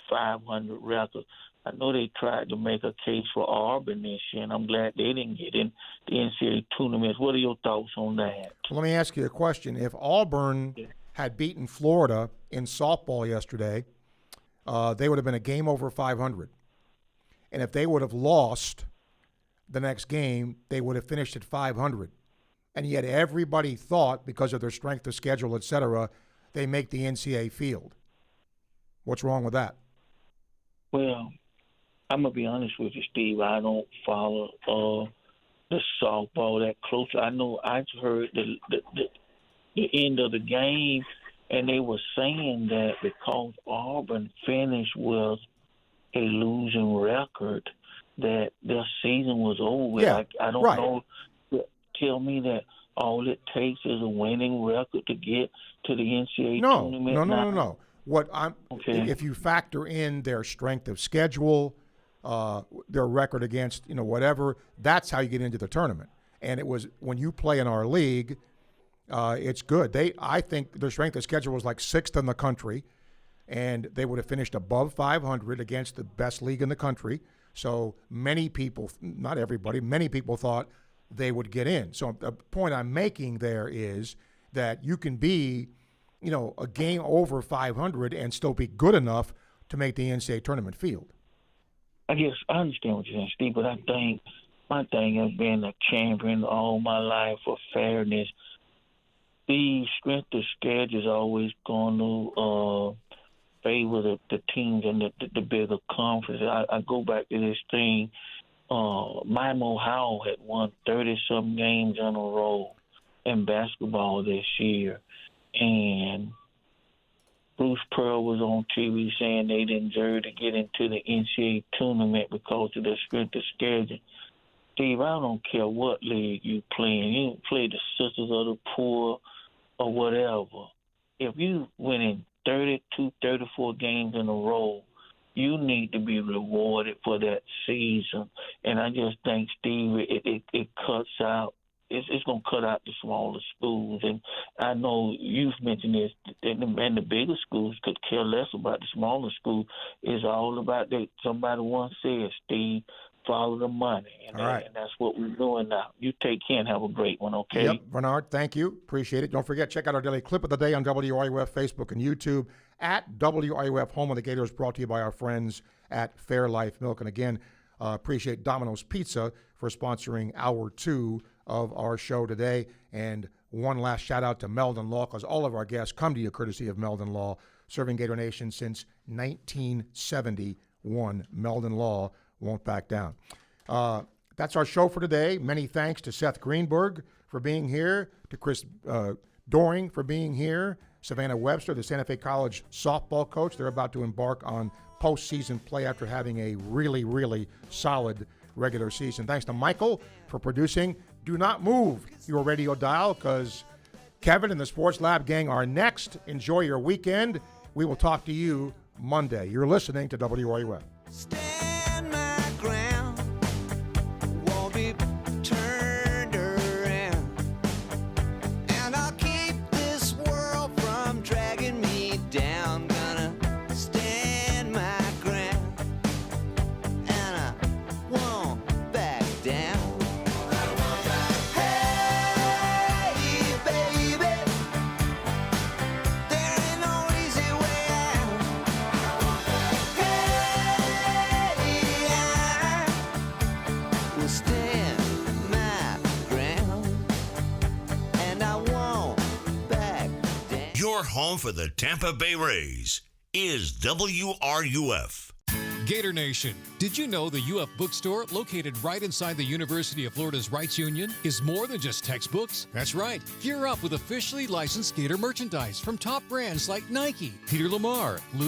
500 records. I know they tried to make a case for Auburn this year, and I'm glad they didn't get in the NCAA tournaments. What are your thoughts on that? Well, let me ask you a question. If Auburn had beaten Florida in softball yesterday, they would have been a game over 500. And if they would have lost the next game, they would have finished at 500. And yet everybody thought, because of their strength of schedule, et cetera, they make the NCAA field. What's wrong with that? Well, I'm going to be honest with you, Steve. I don't follow the softball that close. I know I heard the end of the game, and they were saying that because Auburn finished with a losing record, that their season was over. Yeah, I don't know. Tell me that all it takes is a winning record to get to the NCAA tournament. No. If you factor in their strength of schedule, their record against, whatever, that's how you get into the tournament. And it was when you play in our league, it's good. I think their strength of schedule was like 6th in the country, and they would have finished above 500 against the best league in the country. So many people, not everybody, many people thought they would get in. So the point I'm making there is that you can be, a game over 500 and still be good enough to make the NCAA tournament field. I guess I understand what you're saying, Steve, but I think my thing has been a champion all my life for fairness. The strength of schedule is always going to favor the teams in the bigger conference. I go back to this thing. Miami, Ohio had won 30-some games in a row in basketball this year. And Bruce Pearl was on TV saying they didn't deserve to get into the NCAA tournament because of the strength of schedule. Steve, I don't care what league you play in. You play the Sisters of the Poor or whatever. If you win in 32, 34 games in a row, you need to be rewarded for that season. And I just think, Steve, it cuts out. It's going to cut out the smaller schools. And I know you've mentioned this, and the bigger schools could care less about the smaller schools. It's all about somebody once said, Steve, follow the money. And, all right. And that's what we're doing now. You take care and have a great one, okay? Yep, Bernard, thank you. Appreciate it. Don't forget, check out our daily clip of the day on WRUF, Facebook, and YouTube at WRUF Home of the Gators, brought to you by our friends at Fairlife Milk. And again, appreciate Domino's Pizza for sponsoring Hour 2 of our show today. And one last shout out to Meldon Law, because all of our guests come to you courtesy of Meldon Law, serving Gator Nation since 1971. Meldon Law won't back down. That's our show for today. Many thanks to Seth Greenberg for being here, to Chris Doring for being here, Savannah Webster, the Santa Fe College softball coach. They're about to embark on postseason play after having a really, really solid regular season. Thanks to Michael for producing. Do not move your radio dial, because Kevin and the Sports Lab gang are next. Enjoy your weekend. We will talk to you Monday. You're listening to WRUF. Stand my ground, won't be turned around, and I'll keep this world from dragging me down. Gonna stand my ground, and I won't back down. Hey, baby, there ain't no easy way out. Will stand my ground, and I won't back down. Your home for the Tampa Bay Rays is WRUF. Gator Nation, did you know the UF bookstore, located right inside the University of Florida's Rights Union, is more than just textbooks? That's right. Gear up with officially licensed Gator merchandise from top brands like Nike, Peter Lamar,